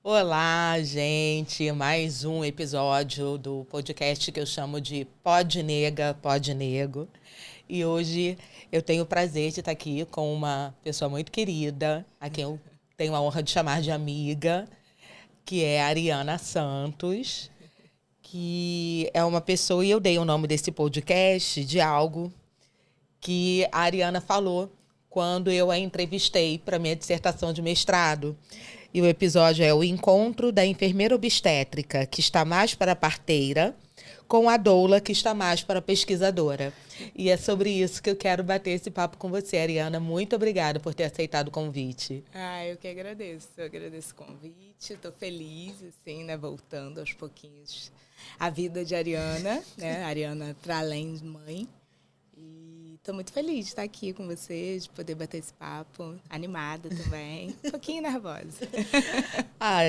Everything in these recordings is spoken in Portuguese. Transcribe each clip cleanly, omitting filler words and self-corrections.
Olá, gente! Mais um episódio do podcast que eu chamo de Pod Nega, Pod Nego. E hoje eu tenho o prazer de estar aqui com uma pessoa muito querida, a quem eu tenho a honra de chamar de amiga, que é a Ariana Santos, que é uma pessoa, e eu dei o nome desse podcast de algo que a Ariana falou quando eu a entrevistei para minha dissertação de mestrado. E o episódio é o encontro da enfermeira obstétrica, que está mais para a parteira, com a doula, que está mais para a pesquisadora. E é sobre isso que eu quero bater esse papo com você, Ariana. Muito obrigada por ter aceitado o convite. Eu que agradeço. Eu agradeço o convite. Estou feliz, assim, né? Voltando aos pouquinhos a vida de Ariana, né? Ariana para além de mãe. E estou muito feliz de estar aqui com vocês, de poder bater esse papo. Animada também. Um pouquinho nervosa.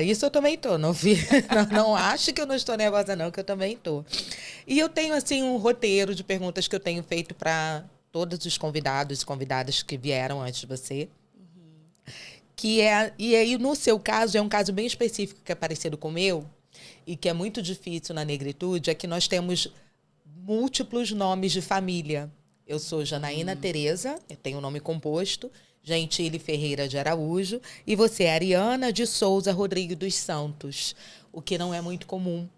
Isso eu também tô. Não acho que eu não estou nervosa, não, que eu também tô. E eu tenho, assim, um roteiro de perguntas que eu tenho feito para todos os convidados e convidadas que vieram antes de você. E aí, no seu caso, é um caso bem específico que é parecido com o meu, e que é muito difícil na negritude, é que nós temos múltiplos nomes de família. Eu sou Janaína Tereza, eu tenho um nome composto, Gentile Ferreira de Araújo, e você é Ariana de Souza Rodrigues dos Santos, o que não é muito comum,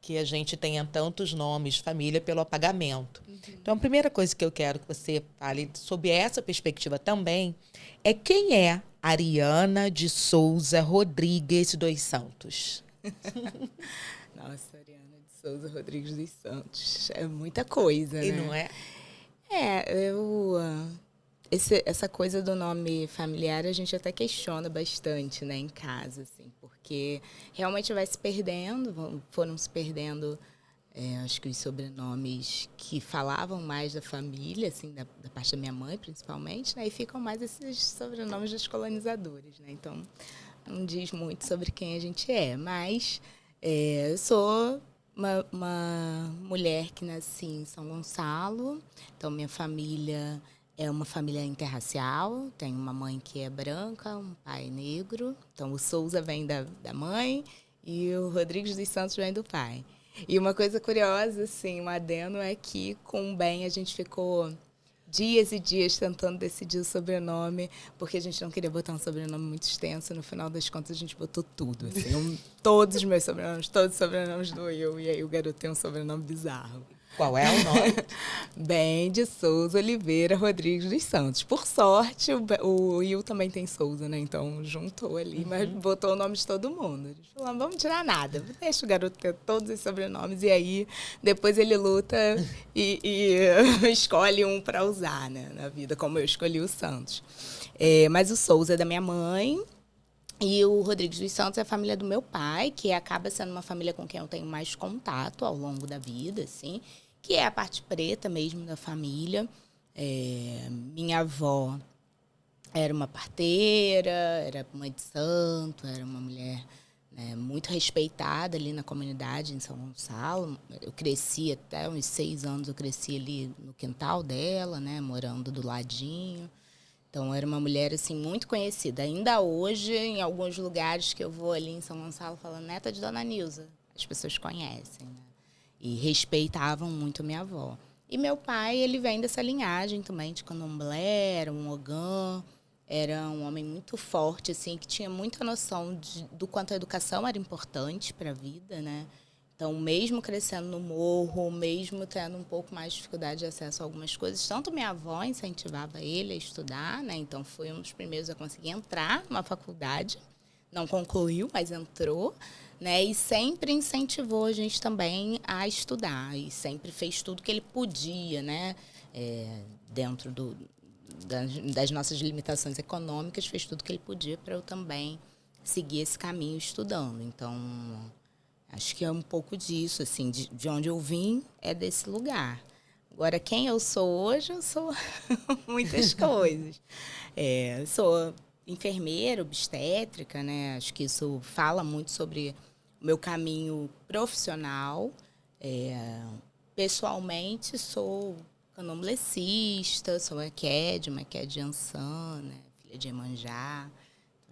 que a gente tenha tantos nomes de família pelo apagamento. Então, a primeira coisa que eu quero que você fale sobre essa perspectiva também é quem é Ariana de Souza Rodrigues dos Santos. Nossa, Ariana de Souza Rodrigues dos Santos. É muita coisa, E né? não é? Essa coisa do nome familiar a gente até questiona bastante, né, em casa, assim, porque realmente vai se perdendo, foram se perdendo, acho que os sobrenomes que falavam mais da família, assim, da parte da minha mãe, principalmente, né, e ficam mais esses sobrenomes dos colonizadores, né, então não diz muito sobre quem a gente é, mas eu sou uma mulher que nasci em São Gonçalo, então minha família é uma família interracial, tenho uma mãe que é branca, um pai negro, então o Souza vem da mãe e o Rodrigues dos Santos vem do pai. E uma coisa curiosa, assim, um adeno é que com o Ben a gente ficou dias e dias tentando decidir o sobrenome, porque a gente não queria botar um sobrenome muito extenso. No final das contas, a gente botou tudo. Assim, todos os meus sobrenomes, todos os sobrenomes do Will. E aí o garoto tem um sobrenome bizarro. Qual é o nome? Ben de Souza Oliveira Rodrigues dos Santos. Por sorte, o Will também tem Souza, né? Então juntou ali, mas botou o nome de todo mundo. A gente falou, não vamos tirar nada, deixa o garoto ter todos os sobrenomes. E aí, depois ele luta e escolhe um para usar, né, na vida, como eu escolhi o Santos. Mas o Souza é da minha mãe. E o Rodrigues dos Santos é a família do meu pai, que acaba sendo uma família com quem eu tenho mais contato ao longo da vida, assim, que é a parte preta mesmo da família. Minha avó era uma parteira, era mãe de santo, era uma mulher, né, muito respeitada ali na comunidade em São Gonçalo. Eu cresci até uns 6 anos, eu cresci ali no quintal dela, né, morando do ladinho. Então, era uma mulher, assim, muito conhecida. Ainda hoje, em alguns lugares que eu vou ali em São Gonçalo, falando neta de Dona Nilza. As pessoas conhecem, né? E respeitavam muito a minha avó. E meu pai, ele vem dessa linhagem também de candomblé, era um ogã, era um homem muito forte, assim, que tinha muita noção do quanto a educação era importante para a vida, né? Então, mesmo crescendo no morro, mesmo tendo um pouco mais de dificuldade de acesso a algumas coisas, tanto minha avó incentivava ele a estudar, né? Então, foi um dos primeiros a conseguir entrar numa faculdade. Não concluiu, mas entrou, né? E sempre incentivou a gente também a estudar. E sempre fez tudo que ele podia, né? Dentro das nossas limitações econômicas, fez tudo que ele podia para eu também seguir esse caminho estudando. Então, acho que é um pouco disso, assim, de onde eu vim é desse lugar. Agora, quem eu sou hoje, eu sou muitas coisas. Sou enfermeira, obstétrica, né? Acho que isso fala muito sobre o meu caminho profissional. Pessoalmente, sou candomblessista, sou uma Maquede Ançã, né? Filha de Iemanjá.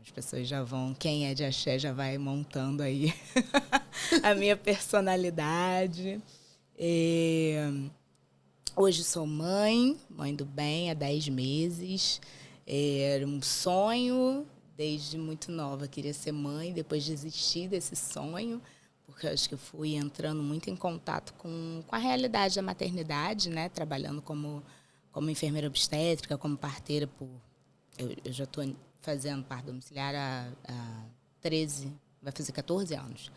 as pessoas já vão, quem é de axé já vai montando aí a minha personalidade. Hoje sou mãe do bem, há 10 meses. Era um sonho, desde muito nova, queria ser mãe, depois desisti desse sonho, porque eu acho que eu fui entrando muito em contato com a realidade da maternidade, né? Trabalhando como enfermeira obstétrica, como parteira eu já estou fazendo parto domiciliar há 13, vai fazer 14 anos.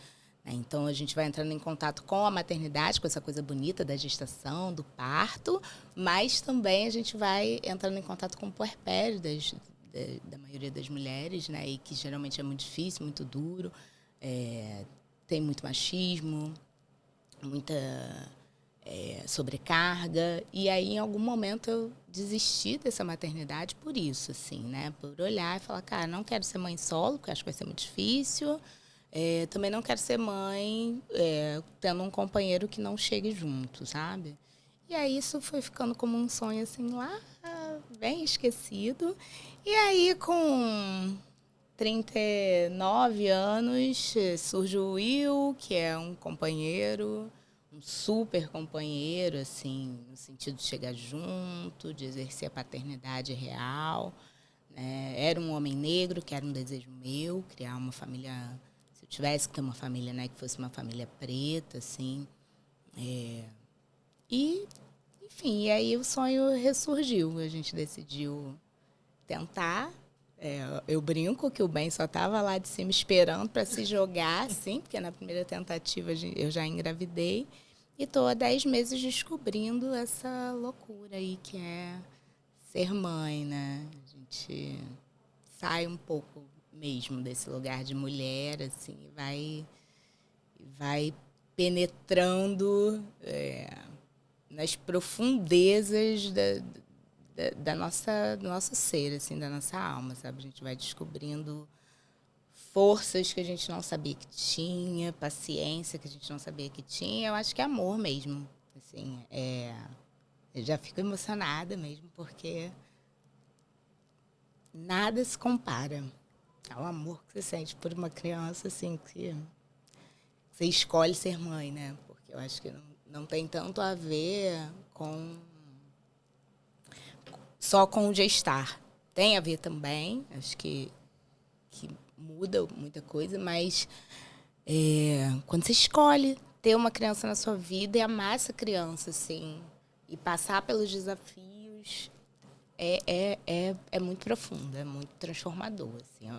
Então, a gente vai entrando em contato com a maternidade, com essa coisa bonita da gestação, do parto, mas também a gente vai entrando em contato com o puerpério da maioria das mulheres, né? E que geralmente é muito difícil, muito duro, tem muito machismo, muita sobrecarga. E aí, em algum momento, eu desisti dessa maternidade por isso, assim, né? Por olhar e falar, cara, não quero ser mãe solo, porque acho que vai ser muito difícil. Também não quero ser mãe tendo um companheiro que não chegue junto, sabe? E aí isso foi ficando como um sonho, assim, lá bem esquecido. E aí, com 39 anos, surge o Will, que é um companheiro, um super companheiro, assim, no sentido de chegar junto, de exercer a paternidade real. Era um homem negro, que era um desejo meu, criar uma família... Se eu tivesse que ter uma família, né, que fosse uma família preta, assim. E, enfim, e aí o sonho ressurgiu. A gente decidiu tentar. Eu brinco que o bem só estava lá de cima esperando para se jogar, assim, porque na primeira tentativa eu já engravidei. E estou há 10 meses descobrindo essa loucura aí que é ser mãe, né? A gente sai um pouco mesmo desse lugar de mulher, assim, vai penetrando nas profundezas do nosso ser, assim, da nossa alma, sabe? A gente vai descobrindo forças que a gente não sabia que tinha, paciência que a gente não sabia que tinha. Eu acho que é amor mesmo, assim, eu já fico emocionada mesmo, porque nada se compara ao amor que você sente por uma criança, assim, que você escolhe ser mãe, né? Porque eu acho que não tem tanto a ver só com o gestar. Tem a ver também, acho que muda muita coisa, mas quando você escolhe ter uma criança na sua vida e amar essa criança, assim, e passar pelos desafios, é muito profundo, é muito transformador, assim.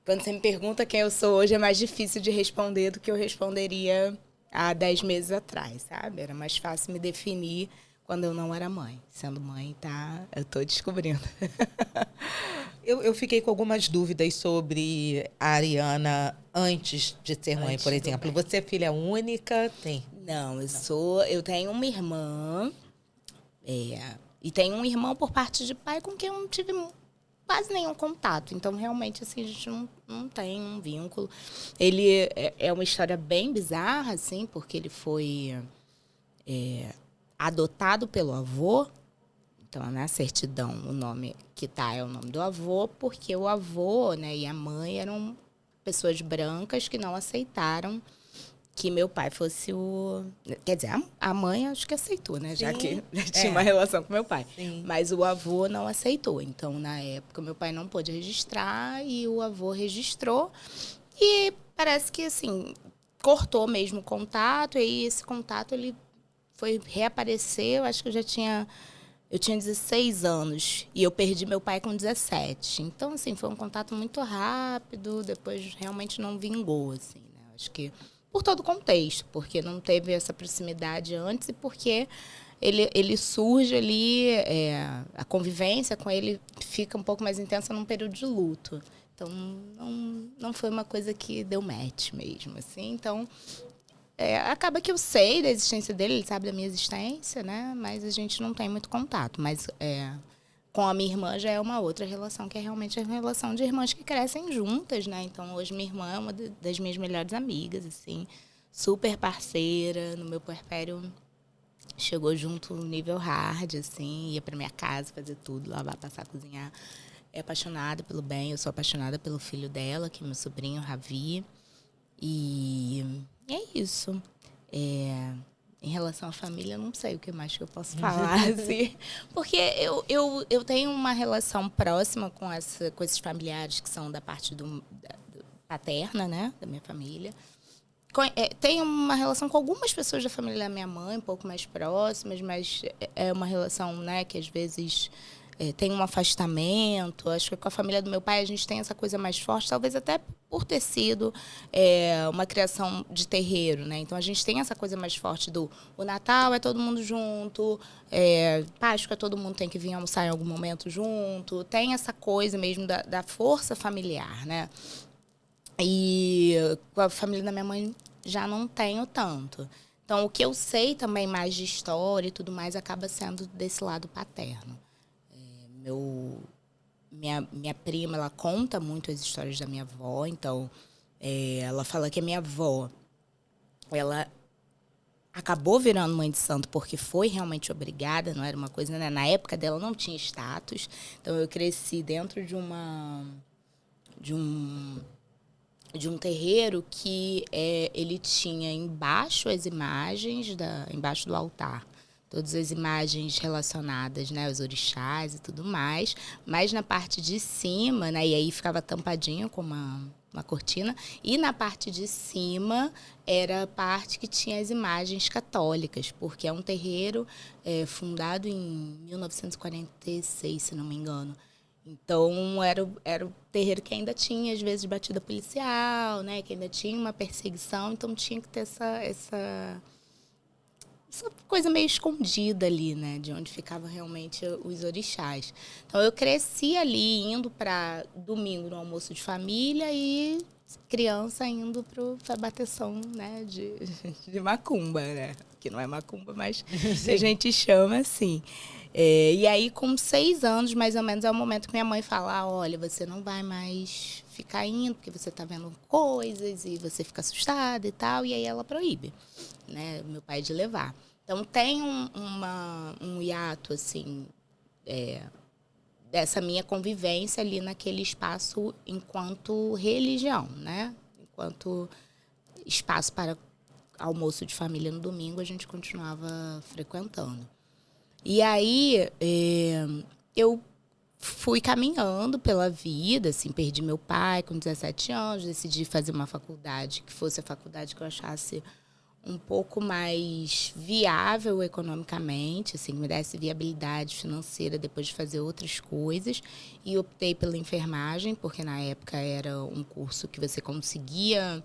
Quando você me pergunta quem eu sou hoje, é mais difícil de responder do que eu responderia há 10 meses atrás, sabe? Era mais fácil me definir quando eu não era mãe. Sendo mãe, eu estou descobrindo. Eu fiquei com algumas dúvidas sobre a Ariana antes de ser mãe, por exemplo. Você é filha única? Tem? Não, eu tenho uma irmã, e tenho um irmão por parte de pai com quem eu não tive quase nenhum contato. Então, realmente, assim, a gente não tem um vínculo. Ele é uma história bem bizarra, assim, porque ele foi adotado pelo avô. Então, na certidão, o nome que é o nome do avô, porque o avô, né, e a mãe eram pessoas brancas que não aceitaram que meu pai fosse o... Quer dizer, a mãe acho que aceitou, né? Sim, já que tinha uma relação com meu pai. Sim. Mas o avô não aceitou. Então, na época, meu pai não pôde registrar e o avô registrou. E parece que, assim, cortou mesmo o contato. E aí, esse contato, ele foi reaparecer. Eu acho que eu tinha 16 anos e eu perdi meu pai com 17. Então, assim, foi um contato muito rápido. Depois, realmente não vingou, assim, né? Acho que por todo o contexto, porque não teve essa proximidade antes e porque ele surge ali, a convivência com ele fica um pouco mais intensa num período de luto. Então, não foi uma coisa que deu match mesmo, assim. Então, acaba que eu sei da existência dele, ele sabe da minha existência, né? Mas a gente não tem muito contato. Mas com a minha irmã já é uma outra relação, que é realmente a relação de irmãs que crescem juntas, né? Então, hoje minha irmã é uma das minhas melhores amigas, assim, super parceira. No meu puerpério, chegou junto no nível hard, assim, ia pra minha casa fazer tudo, lavar, passar, cozinhar. é apaixonada pelo bem, eu sou apaixonada pelo filho dela, que é meu sobrinho, Ravi. E é isso. Em relação à família, eu não sei o que mais que eu posso falar, assim, porque eu tenho uma relação próxima com esses familiares que são da parte paterna, né, da minha família. Tenho uma relação com algumas pessoas da família da minha mãe, um pouco mais próximas, mas é uma relação, né, que às vezes tem um afastamento. Acho que com a família do meu pai a gente tem essa coisa mais forte, talvez até por ter sido uma criação de terreiro, né? Então a gente tem essa coisa mais forte o Natal é todo mundo junto, Páscoa todo mundo tem que vir almoçar em algum momento junto. Tem essa coisa mesmo da força familiar, né? E com a família da minha mãe já não tenho tanto. Então, o que eu sei também mais de história e tudo mais acaba sendo desse lado paterno. Minha prima, ela conta muito as histórias da minha avó. Então, ela fala que a minha avó, ela acabou virando mãe de santo porque foi realmente obrigada, não era uma coisa, né? Na época dela não tinha status. Então, eu cresci dentro de um terreiro que ele tinha embaixo as imagens, embaixo do altar, todas as imagens relacionadas, né, aos orixás e tudo mais, mas na parte de cima, né, e aí ficava tampadinho com uma cortina, e na parte de cima era a parte que tinha as imagens católicas, porque é um terreiro fundado em 1946, se não me engano. Então, era o terreiro que ainda tinha, às vezes, batida policial, né? Que ainda tinha uma perseguição. Então, tinha que ter essa coisa meio escondida ali, né? De onde ficavam realmente os orixás. Então, eu cresci ali, indo para domingo no almoço de família e criança indo para bateção, né? De macumba, né? Que não é macumba, mas a gente chama assim. E aí, com 6 anos, mais ou menos, é o momento que minha mãe fala, olha, você não vai mais ficar indo, porque você está vendo coisas e você fica assustada e tal. E aí ela proíbe, né, meu pai de levar. Então, tem um hiato, assim, dessa minha convivência ali naquele espaço enquanto religião, né? Enquanto espaço para almoço de família no domingo, a gente continuava frequentando. E aí, eu fui caminhando pela vida, assim, perdi meu pai com 17 anos, decidi fazer uma faculdade que fosse a faculdade que eu achasse um pouco mais viável economicamente, assim, que me desse viabilidade financeira depois de fazer outras coisas. E optei pela enfermagem, porque na época era um curso que você conseguia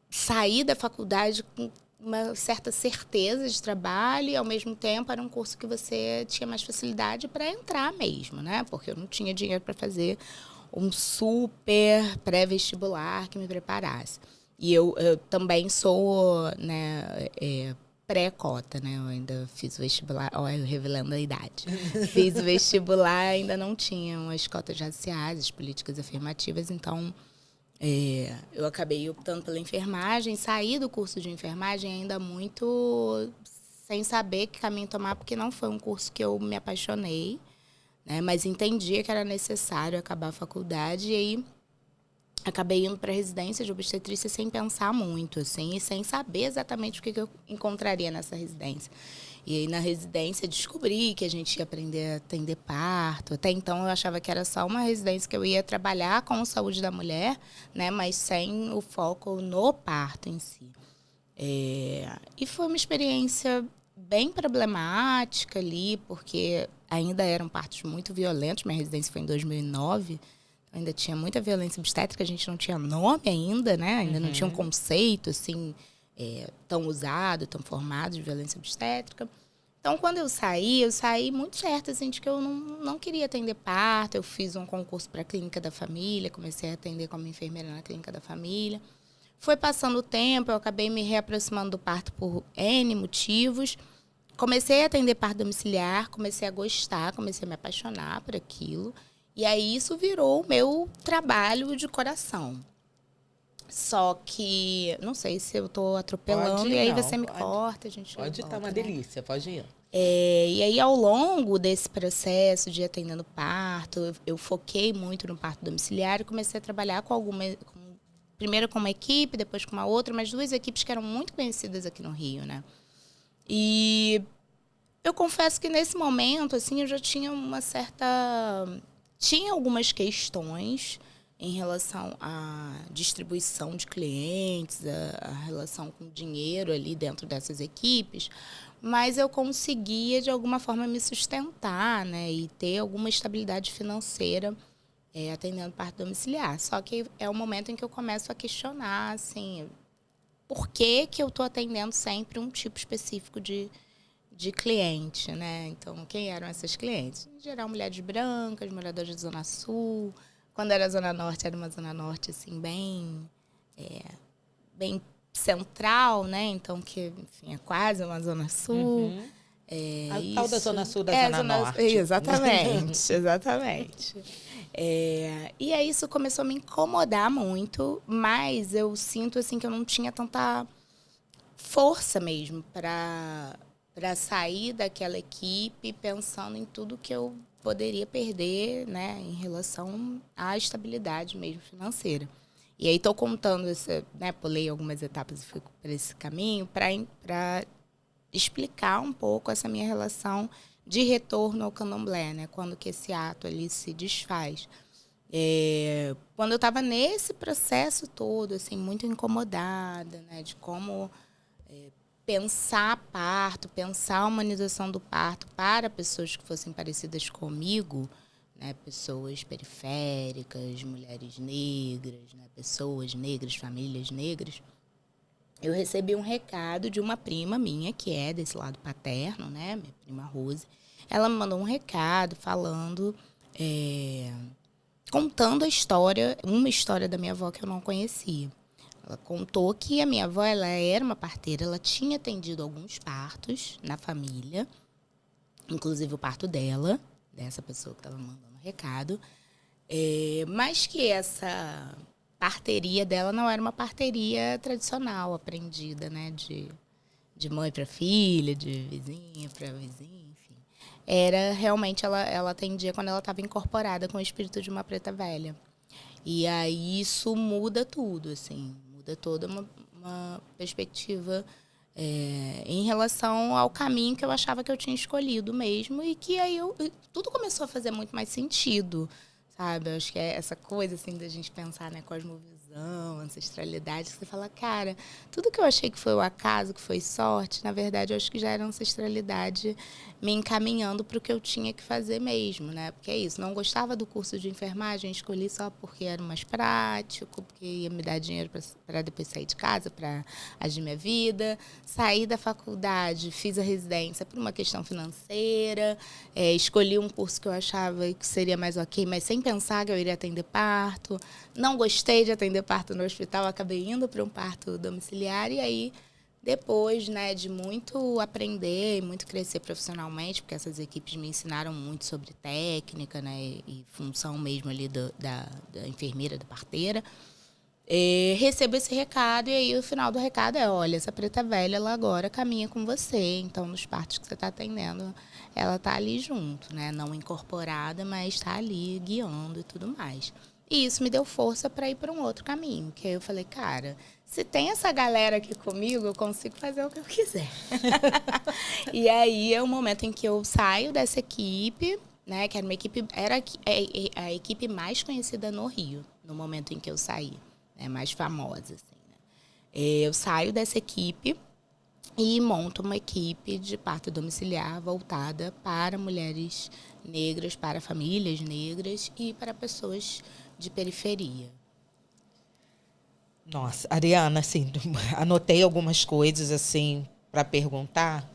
sair da faculdade com uma certa certeza de trabalho e, ao mesmo tempo, era um curso que você tinha mais facilidade para entrar mesmo, né? Porque eu não tinha dinheiro para fazer um super pré-vestibular que me preparasse. E eu também sou, né, pré-cota, né? Eu ainda fiz o vestibular, eu revelando a idade. Fiz o vestibular, ainda não tinham as cotas raciais, as políticas afirmativas, então eu acabei optando pela enfermagem, saí do curso de enfermagem ainda muito sem saber que caminho tomar, porque não foi um curso que eu me apaixonei, né? Mas entendia que era necessário acabar a faculdade e aí acabei indo para a residência de obstetrícia sem pensar muito, assim, e sem saber exatamente o que eu encontraria nessa residência. E aí, na residência, descobri que a gente ia aprender a atender parto. Até então, eu achava que era só uma residência que eu ia trabalhar com a saúde da mulher, né, mas sem o foco no parto em si. E foi uma experiência bem problemática ali, porque ainda eram partos muito violentos. Minha residência foi em 2009. Ainda tinha muita violência obstétrica, a gente não tinha nome ainda, né? Ainda não tinha um conceito, assim, tão usado, tão formado de violência obstétrica. Então, quando eu saí muito certa, assim, de que eu não queria atender parto. Eu fiz um concurso para a clínica da família, comecei a atender como enfermeira na clínica da família. Foi passando o tempo, eu acabei me reaproximando do parto por N motivos. Comecei a atender parto domiciliar, comecei a gostar, comecei a me apaixonar por aquilo. E aí isso virou o meu trabalho de coração. Só que, não sei se eu estou atropelando, pode, e aí não, você me pode, corta, a gente pode estar volta, uma né? delícia, pode ir. E aí, ao longo desse processo de atendendo parto, eu foquei muito no parto domiciliar e comecei a trabalhar primeiro com uma equipe, depois com uma outra, mas 2 equipes que eram muito conhecidas aqui no Rio, né? E eu confesso que nesse momento, assim, eu já tinha Tinha algumas questões em relação à distribuição de clientes, a relação com o dinheiro ali dentro dessas equipes, mas eu conseguia, de alguma forma, me sustentar, né? E ter alguma estabilidade financeira atendendo parto domiciliar. Só que é o momento em que eu começo a questionar, assim, por que eu estou atendendo sempre um tipo específico de cliente, né? Então, quem eram essas clientes? Em geral, mulheres brancas, moradoras de Zona Sul. Quando era Zona Norte, era uma Zona Norte, assim, bem central, né? Então, que, enfim, é quase uma Zona Sul. Uhum. A tal da Zona Sul da Zona Norte. Exatamente, exatamente. E aí isso começou a me incomodar muito, mas eu sinto, assim, que eu não tinha tanta força mesmo para sair daquela equipe pensando em tudo que eu poderia perder, né, em relação à estabilidade mesmo financeira. E aí estou contando, pulei algumas etapas e fui por esse caminho para explicar um pouco essa minha relação de retorno ao candomblé, né, quando que esse ato ali se desfaz. Quando eu estava nesse processo todo, assim, muito incomodada, né, de como pensar parto, pensar a humanização do parto para pessoas que fossem parecidas comigo, né, pessoas periféricas, mulheres negras, né, pessoas negras, famílias negras, eu recebi um recado de uma prima minha, que é desse lado paterno, né, minha prima Rose. Ela me mandou um recado falando, contando uma história da minha avó que eu não conhecia. Ela contou que a minha avó, ela era uma parteira, ela tinha atendido alguns partos na família, inclusive o parto dela, dessa pessoa que estava mandando o recado, mas que essa parteria dela não era uma parteria tradicional, aprendida, né, de mãe para filha, de vizinha para vizinha, enfim. Era realmente, ela atendia quando ela estava incorporada com o espírito de uma preta velha. E aí isso muda tudo, assim, muda toda uma perspectiva em relação ao caminho que eu achava que eu tinha escolhido mesmo, e que aí tudo começou a fazer muito mais sentido, sabe? Eu acho que é essa coisa, assim, da gente pensar, né, cosmovisão, ancestralidade, que você fala, cara, tudo que eu achei que foi o acaso, que foi sorte, na verdade, eu acho que já era ancestralidade me encaminhando para o que eu tinha que fazer mesmo, né? Porque é isso, não gostava do curso de enfermagem, escolhi só porque era mais prático, porque ia me dar dinheiro para depois sair de casa, para agir minha vida. Saí da faculdade, fiz a residência por uma questão financeira, escolhi um curso que eu achava que seria mais ok, mas sem pensar que eu iria atender parto. Não gostei de atender parto no hospital, acabei indo para um parto domiciliar, e aí depois, né, de muito aprender e muito crescer profissionalmente, porque essas equipes me ensinaram muito sobre técnica, né, e função mesmo ali da enfermeira, da parteira, recebo esse recado, e aí o final do recado é, olha, essa preta velha, ela agora caminha com você, então nos partos que você está atendendo, ela está ali junto, né, não incorporada, mas está ali guiando e tudo mais. E isso me deu força para ir para um outro caminho, que aí eu falei, cara, se tem essa galera aqui comigo, eu consigo fazer o que eu quiser. E aí é o momento em que eu saio dessa equipe, né, que era a equipe mais conhecida no Rio, no momento em que eu saí, né, mais famosa, assim, né. Eu saio dessa equipe e monto uma equipe de parto domiciliar voltada para mulheres negras, para famílias negras e para pessoas de periferia. Nossa, Ariana, assim, anotei algumas coisas assim para perguntar,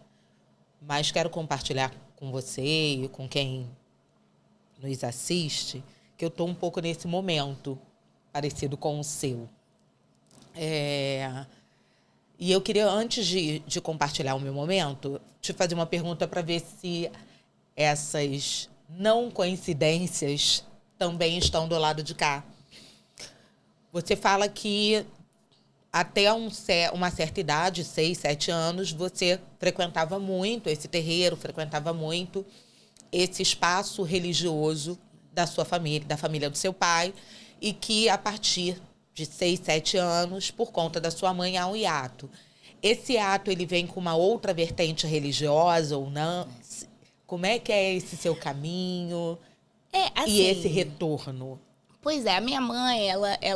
mas quero compartilhar com você e com quem nos assiste que eu estou um pouco nesse momento parecido com o seu. E eu queria, antes de compartilhar o meu momento, te fazer uma pergunta para ver se essas não coincidências também estão do lado de cá. Você fala que até uma certa idade, 6, 7 anos, você frequentava muito esse terreiro, frequentava muito esse espaço religioso da sua família, da família do seu pai, e que a partir de 6, 7 anos, por conta da sua mãe, há um hiato. Esse ato, ele vem com uma outra vertente religiosa ou não? Como é que é esse seu caminho e esse retorno? Pois é, a minha mãe, ela é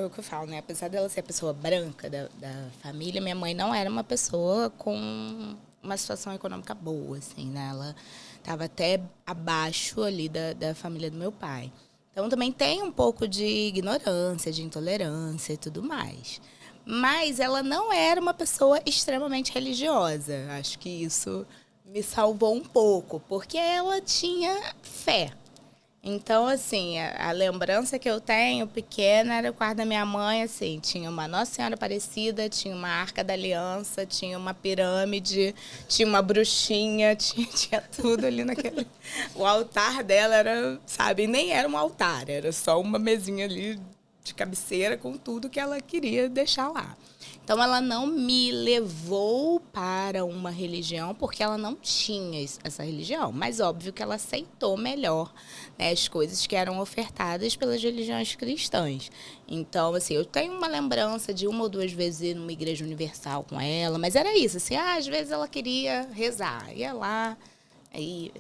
o que eu falo, né? Apesar dela ser a pessoa branca da família, minha mãe não era uma pessoa com uma situação econômica boa, assim, né? Ela estava até abaixo ali da família do meu pai. Então, também tem um pouco de ignorância, de intolerância e tudo mais. Mas ela não era uma pessoa extremamente religiosa. Acho que isso me salvou um pouco, porque ela tinha fé. Então, assim, a lembrança que eu tenho pequena era o quarto da minha mãe, assim, tinha uma Nossa Senhora Aparecida, tinha uma Arca da Aliança, tinha uma pirâmide, tinha uma bruxinha, tinha tudo ali naquele... O altar dela era, sabe, nem era um altar, era só uma mesinha ali de cabeceira com tudo que ela queria deixar lá. Então, ela não me levou para uma religião porque ela não tinha essa religião. Mas, óbvio que ela aceitou melhor, né, as coisas que eram ofertadas pelas religiões cristãs. Então, assim, eu tenho uma lembrança de 1 ou 2 vezes ir numa igreja universal com ela. Mas era isso, assim, às vezes ela queria rezar. Ia lá... Aí,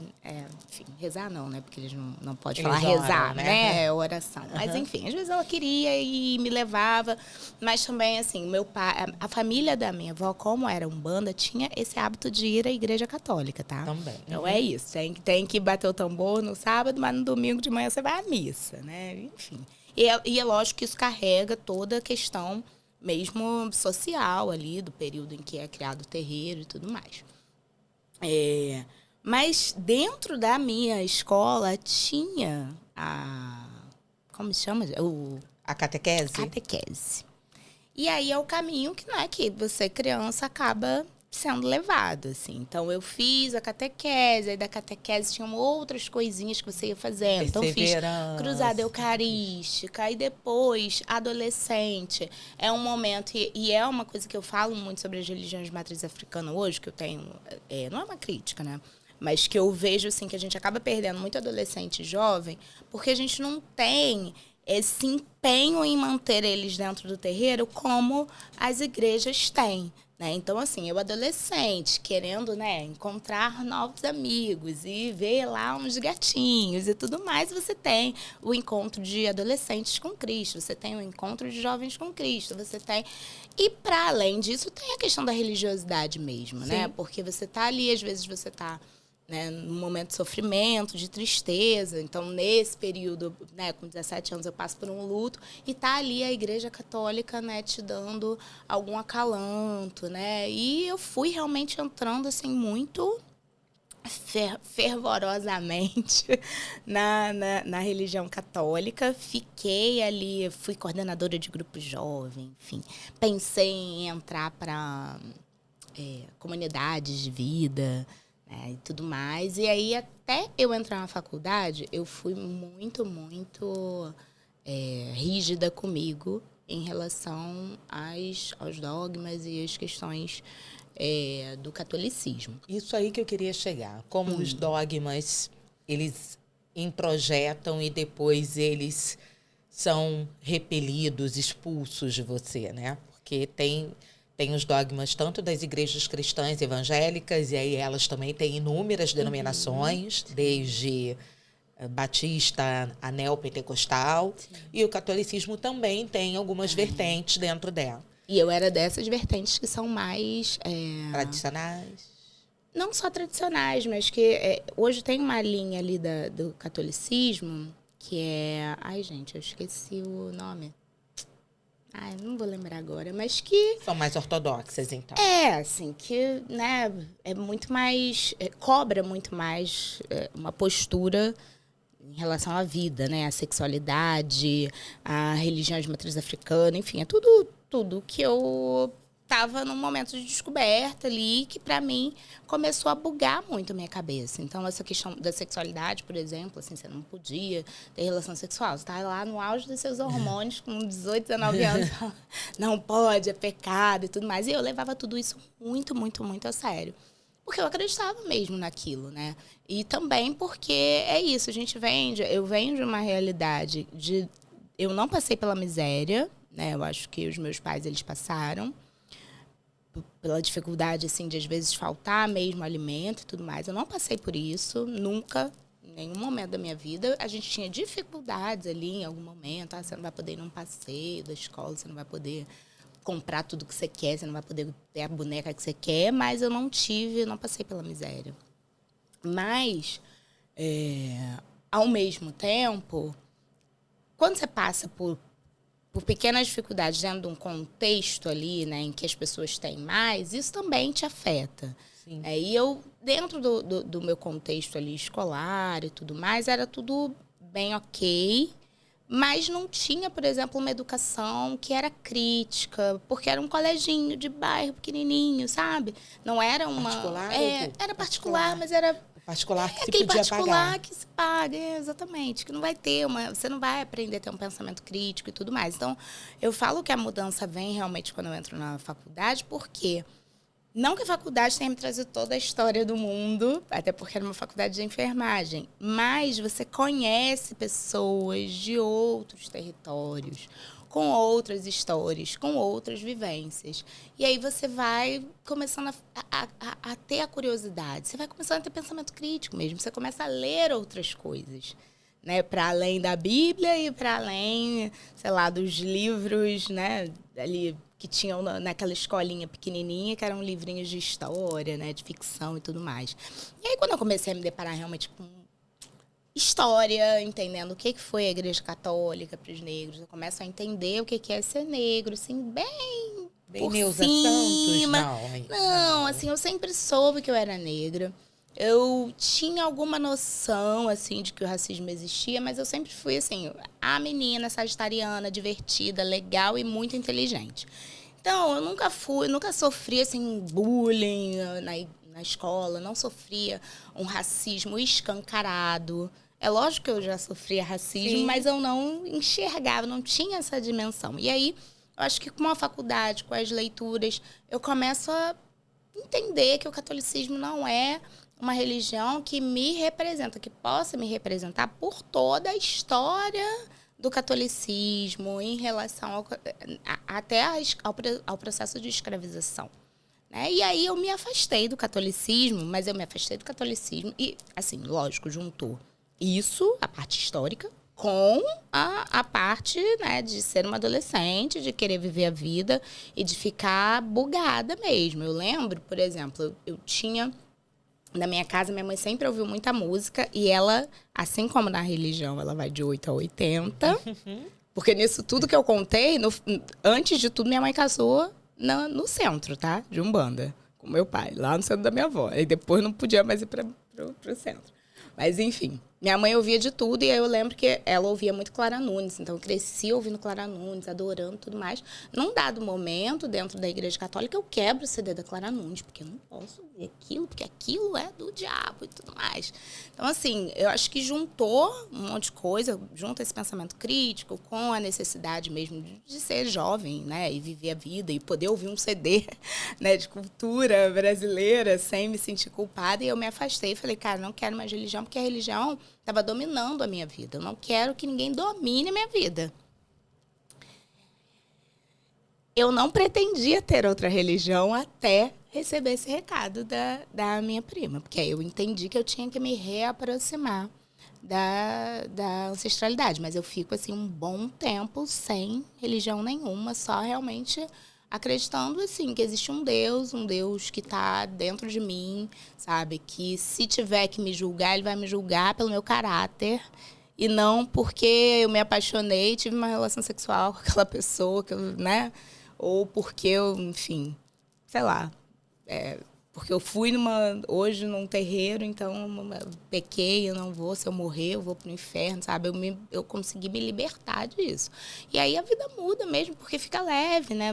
enfim, rezar não, né? Porque eles não podem falar rezar, né? É oração. Mas, enfim, às vezes ela queria e me levava. Mas também, assim, meu pai, a família da minha avó, como era umbanda, tinha esse hábito de ir à igreja católica, tá? Também. Então, é isso. Tem que bater o tambor no sábado, mas no domingo de manhã você vai à missa, né? Enfim. E é lógico que isso carrega toda a questão mesmo social ali, do período em que é criado o terreiro e tudo mais. Mas dentro da minha escola tinha como se chama? A catequese? Catequese. E aí é o caminho que não é que você, criança, acaba sendo levado, assim. Então, eu fiz a catequese, aí da catequese tinham outras coisinhas que você ia fazendo. Então, fiz cruzada eucarística, aí depois, adolescente. É um momento, e é uma coisa que eu falo muito sobre as religiões de matriz africana hoje, que eu tenho, não é uma crítica, né? Mas que eu vejo, assim, que a gente acaba perdendo muito adolescente jovem, porque a gente não tem esse empenho em manter eles dentro do terreiro como as igrejas têm, né? Então, assim, eu adolescente, querendo, né, encontrar novos amigos e ver lá uns gatinhos e tudo mais, você tem o encontro de adolescentes com Cristo, você tem o encontro de jovens com Cristo, você tem... E, para além disso, tem a questão da religiosidade mesmo, né? Porque você está ali, às vezes você está... né, num momento de sofrimento, de tristeza. Então, nesse período, né, com 17 anos, eu passo por um luto e tá ali a Igreja Católica, né, te dando algum acalanto, né? E eu fui realmente entrando, assim, muito fervorosamente na religião católica. Fiquei ali, fui coordenadora de grupo jovem, enfim. Pensei em entrar para comunidades de vida, e tudo mais. E aí, até eu entrar na faculdade, eu fui muito, muito rígida comigo em relação aos dogmas e às questões do catolicismo. Isso aí que eu queria chegar. Como os dogmas, eles introjetam e depois eles são repelidos, expulsos de você, né? Porque tem os dogmas tanto das igrejas cristãs evangélicas, e aí elas também têm inúmeras denominações, desde batista a neopentecostal, e o catolicismo também tem algumas vertentes dentro dela. E eu era dessas vertentes que são mais... tradicionais? Não só tradicionais, mas que hoje tem uma linha ali do catolicismo que é... Ai, gente, eu esqueci o nome. Não vou lembrar agora, mas que... São mais ortodoxas, então. Assim, que, né, é muito mais... cobra muito mais uma postura em relação à vida, né? A sexualidade, a religião de matriz africana, enfim, é tudo que eu estava num momento de descoberta ali que, para mim, começou a bugar muito a minha cabeça. Então, essa questão da sexualidade, por exemplo, assim, você não podia ter relação sexual. Você está lá no auge dos seus hormônios, com 18, 19 anos, não pode, é pecado e tudo mais. E eu levava tudo isso muito, muito, muito a sério. Porque eu acreditava mesmo naquilo, né? E também porque é isso, eu venho de uma realidade de... Eu não passei pela miséria, né? Eu acho que os meus pais, eles passaram pela dificuldade, assim, de às vezes faltar mesmo alimento e tudo mais. Eu não passei por isso, nunca, em nenhum momento da minha vida. A gente tinha dificuldades ali em algum momento. Você não vai poder ir num passeio da escola, você não vai poder comprar tudo que você quer, você não vai poder ter a boneca que você quer, mas eu não passei pela miséria. Mas, ao mesmo tempo, quando você passa por pequenas dificuldades dentro de um contexto ali, né, em que as pessoas têm mais, isso também te afeta. Sim. E eu, dentro do meu contexto ali escolar e tudo mais, era tudo bem ok, mas não tinha, por exemplo, uma educação que era crítica, porque era um coleginho de bairro pequenininho, sabe? Não era uma... Particular? Era particular, mas era... Particular que se aquele podia particular pagar. que se paga, exatamente. Que não vai ter você não vai aprender a ter um pensamento crítico e tudo mais. Então, eu falo que a mudança vem realmente quando eu entro na faculdade, porque não que a faculdade tenha me trazido toda a história do mundo, até porque era uma faculdade de enfermagem, mas você conhece pessoas de outros territórios, com outras histórias, com outras vivências. E aí você vai começando a ter a curiosidade, você vai começando a ter pensamento crítico mesmo, você começa a ler outras coisas, né? Para além da Bíblia e para além, sei lá, dos livros, né? Ali que tinham naquela escolinha pequenininha, que eram livrinhos de história, né? De ficção e tudo mais. E aí, quando eu comecei a me deparar realmente com história, entendendo o que foi a Igreja Católica para os negros. Eu começo a entender o que é ser negro, assim, bem por Neuza cima. Santos, não, assim, eu sempre soube que eu era negra. Eu tinha alguma noção, assim, de que o racismo existia, mas eu sempre fui, assim, a menina sagitariana, divertida, legal e muito inteligente. Então, eu nunca sofri, assim, bullying na escola, não sofria um racismo escancarado. É lógico que eu já sofria racismo, Sim. mas eu não enxergava, não tinha essa dimensão. E aí, eu acho que com a faculdade, com as leituras, eu começo a entender que o catolicismo não é uma religião que me representa, que possa me representar por toda a história do catolicismo em relação até ao processo de escravização. Né? E aí eu me afastei do catolicismo, mas eu me afastei do catolicismo e, assim, lógico, juntou isso, a parte histórica, com a parte, né, de ser uma adolescente, de querer viver a vida e de ficar bugada mesmo. Eu lembro, por exemplo, eu tinha... Na minha casa, minha mãe sempre ouviu muita música e ela, assim como na religião, ela vai de 8 a 80. Porque nisso tudo que eu contei, antes de tudo, minha mãe casou no centro, tá? De Umbanda, com meu pai, lá no centro da minha avó. E depois não podia mais ir pro centro. Mas, enfim, minha mãe ouvia de tudo e aí eu lembro que ela ouvia muito Clara Nunes. Então, eu cresci ouvindo Clara Nunes, adorando e tudo mais. Num dado momento, dentro da Igreja Católica, eu quebro o CD da Clara Nunes, porque eu não posso ouvir aquilo, porque aquilo é do diabo e tudo mais. Então, assim, eu acho que juntou um monte de coisa, junta esse pensamento crítico com a necessidade mesmo de ser jovem, né? E viver a vida e poder ouvir um CD, né, de cultura brasileira sem me sentir culpada. E eu me afastei e falei, cara, não quero mais religião, porque a religião estava dominando a minha vida. Eu não quero que ninguém domine a minha vida. Eu não pretendia ter outra religião até receber esse recado da minha prima. Porque aí eu entendi que eu tinha que me reaproximar da ancestralidade. Mas eu fico, assim, um bom tempo sem religião nenhuma, só realmente acreditando, assim, que existe um Deus que está dentro de mim, sabe? Que se tiver que me julgar, ele vai me julgar pelo meu caráter e não porque eu me apaixonei e tive uma relação sexual com aquela pessoa, né? Ou porque eu, enfim, sei lá, Porque eu fui hoje num terreiro, então pequei, eu não vou, se eu morrer, eu vou pro inferno, sabe? Eu consegui me libertar disso. E aí a vida muda mesmo, porque fica leve, né?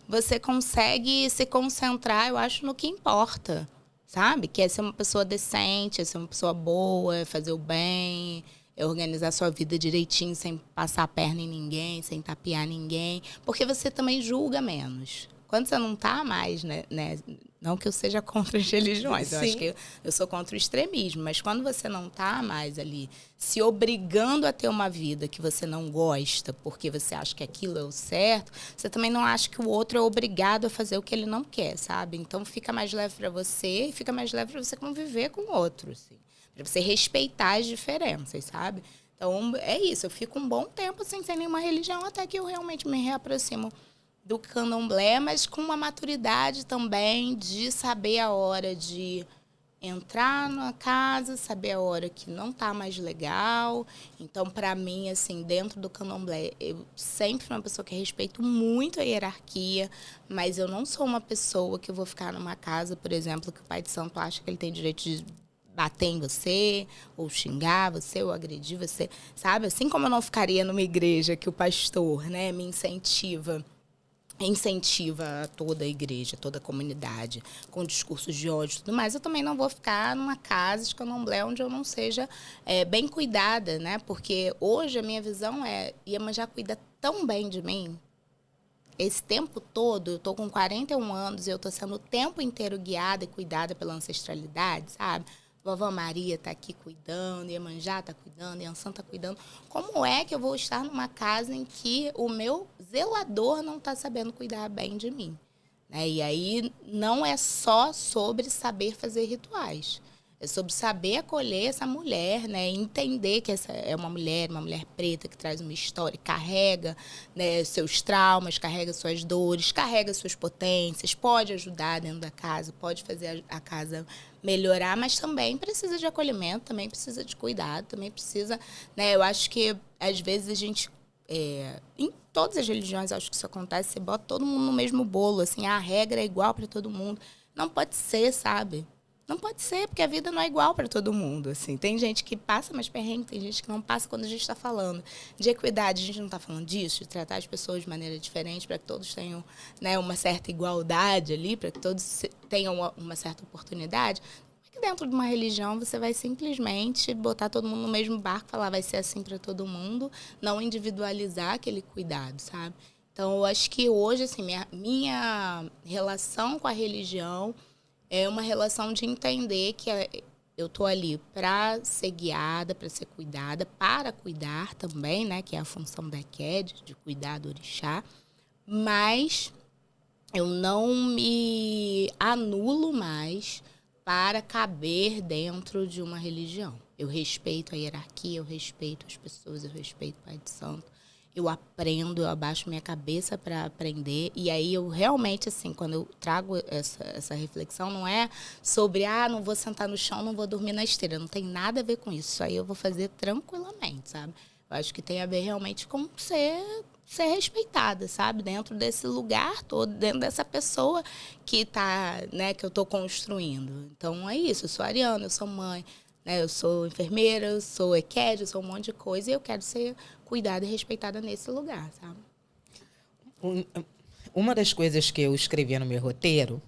Você consegue se concentrar, eu acho, no que importa, sabe? Que é ser uma pessoa decente, é ser uma pessoa boa, é fazer o bem, é organizar sua vida direitinho, sem passar a perna em ninguém, sem tapear ninguém, porque você também julga menos. Quando você não está mais, né? Não que eu seja contra as religiões, Sim. eu acho que eu sou contra o extremismo, mas quando você não está mais ali se obrigando a ter uma vida que você não gosta, porque você acha que aquilo é o certo, você também não acha que o outro é obrigado a fazer o que ele não quer, sabe? Então fica mais leve para você e fica mais leve para você conviver com o outro, assim, para você respeitar as diferenças, sabe? Então é isso, eu fico um bom tempo assim, sem nenhuma religião, até que eu realmente me reaproximo do candomblé, mas com uma maturidade também de saber a hora de entrar na casa, saber a hora que não está mais legal. Então, para mim, assim, dentro do candomblé, eu sempre fui uma pessoa que respeito muito a hierarquia, mas eu não sou uma pessoa que eu vou ficar numa casa, por exemplo, que o pai de santo acha que ele tem direito de bater em você, ou xingar você, ou agredir você, sabe? Assim como eu não ficaria numa igreja que o pastor, né, me incentiva toda a igreja, toda a comunidade, com discursos de ódio e tudo mais, eu também não vou ficar numa casa de candomblé onde eu não seja bem cuidada, né? Porque hoje a minha visão é, Iemanjá cuida tão bem de mim, esse tempo todo, eu tô com 41 anos e eu tô sendo o tempo inteiro guiada e cuidada pela ancestralidade, sabe? Vovó Maria está aqui cuidando, Iemanjá está cuidando, Iansã está cuidando. Como é que eu vou estar numa casa em que o meu zelador não está sabendo cuidar bem de mim? Né? E aí não é só sobre saber fazer rituais. É sobre saber acolher essa mulher, né? Entender que essa é uma mulher preta que traz uma história, carrega, né, seus traumas, carrega suas dores, carrega suas potências, pode ajudar dentro da casa, pode fazer a casa melhorar, mas também precisa de acolhimento, também precisa de cuidado, também precisa, né? Eu acho que às vezes a gente em todas as religiões, acho que isso acontece, você bota todo mundo no mesmo bolo, assim, a regra é igual para todo mundo. Não pode ser, sabe? Não pode ser, porque a vida não é igual para todo mundo, assim. Tem gente que passa mais perrengue, tem gente que não passa. Quando a gente está falando de equidade, a gente não está falando disso, de tratar as pessoas de maneira diferente, para que todos tenham, né, uma certa igualdade ali, para que todos tenham uma certa oportunidade. Que dentro de uma religião você vai simplesmente botar todo mundo no mesmo barco, falar vai ser assim para todo mundo, não individualizar aquele cuidado, sabe? Então, eu acho que hoje, assim, minha relação com a religião é uma relação de entender que eu estou ali para ser guiada, para ser cuidada, para cuidar também, né? Que é a função da EQED, de cuidar do orixá. Mas eu não me anulo mais para caber dentro de uma religião. Eu respeito a hierarquia, eu respeito as pessoas, eu respeito o Pai de Santo. Eu aprendo, eu abaixo minha cabeça para aprender. E aí eu realmente, assim, quando eu trago essa reflexão, não é sobre, não vou sentar no chão, não vou dormir na esteira. Não tem nada a ver com isso. Isso aí eu vou fazer tranquilamente, sabe? Eu acho que tem a ver realmente com ser respeitada, sabe? Dentro desse lugar todo, dentro dessa pessoa que tá, né, que eu estou construindo. Então é isso, eu sou ariana, eu sou mãe, né? Eu sou enfermeira, eu sou EQED, eu sou um monte de coisa e eu quero ser cuidada e respeitada nesse lugar, sabe? Uma das coisas que eu escrevi no meu roteiro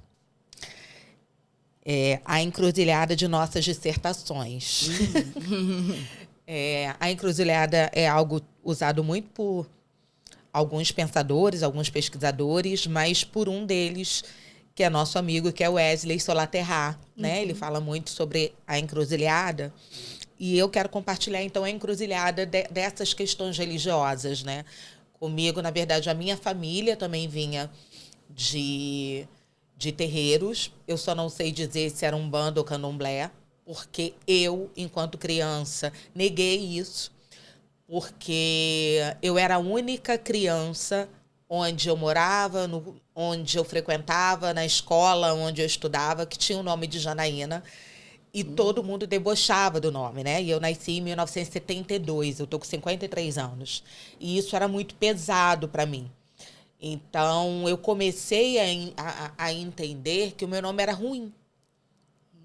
é a encruzilhada de nossas dissertações. A encruzilhada é algo usado muito por alguns pensadores, alguns pesquisadores, mas por um deles, que é nosso amigo, que é o Wesley Solaterra, né? Ele fala muito sobre a encruzilhada. E eu quero compartilhar, então, a encruzilhada dessas questões religiosas, né? Comigo, na verdade, a minha família também vinha de terreiros. Eu só não sei dizer se era umbanda ou candomblé, porque eu, enquanto criança, neguei isso. Porque eu era a única criança onde eu morava, onde eu frequentava, na escola onde eu estudava, que tinha o nome de Janaína. E todo mundo debochava do nome, né? E eu nasci em 1972, eu tô com 53 anos. E isso era muito pesado para mim. Então, eu comecei a entender que o meu nome era ruim.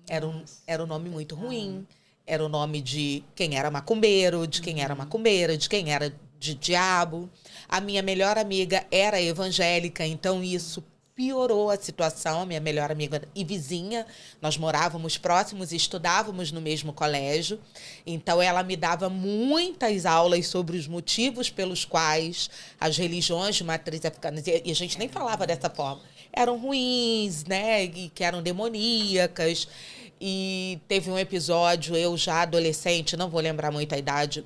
Era um nome muito ruim. Era o nome de quem era macumbeiro, de quem era macumbeira, de quem era de diabo. A minha melhor amiga era evangélica, então isso piorou a situação. A minha melhor amiga e vizinha, nós morávamos próximos e estudávamos no mesmo colégio. Então ela me dava muitas aulas sobre os motivos pelos quais as religiões de matriz africana, e a gente nem falava dessa forma, eram ruins, né? E que eram demoníacas. E teve um episódio, eu já adolescente, não vou lembrar muito a idade,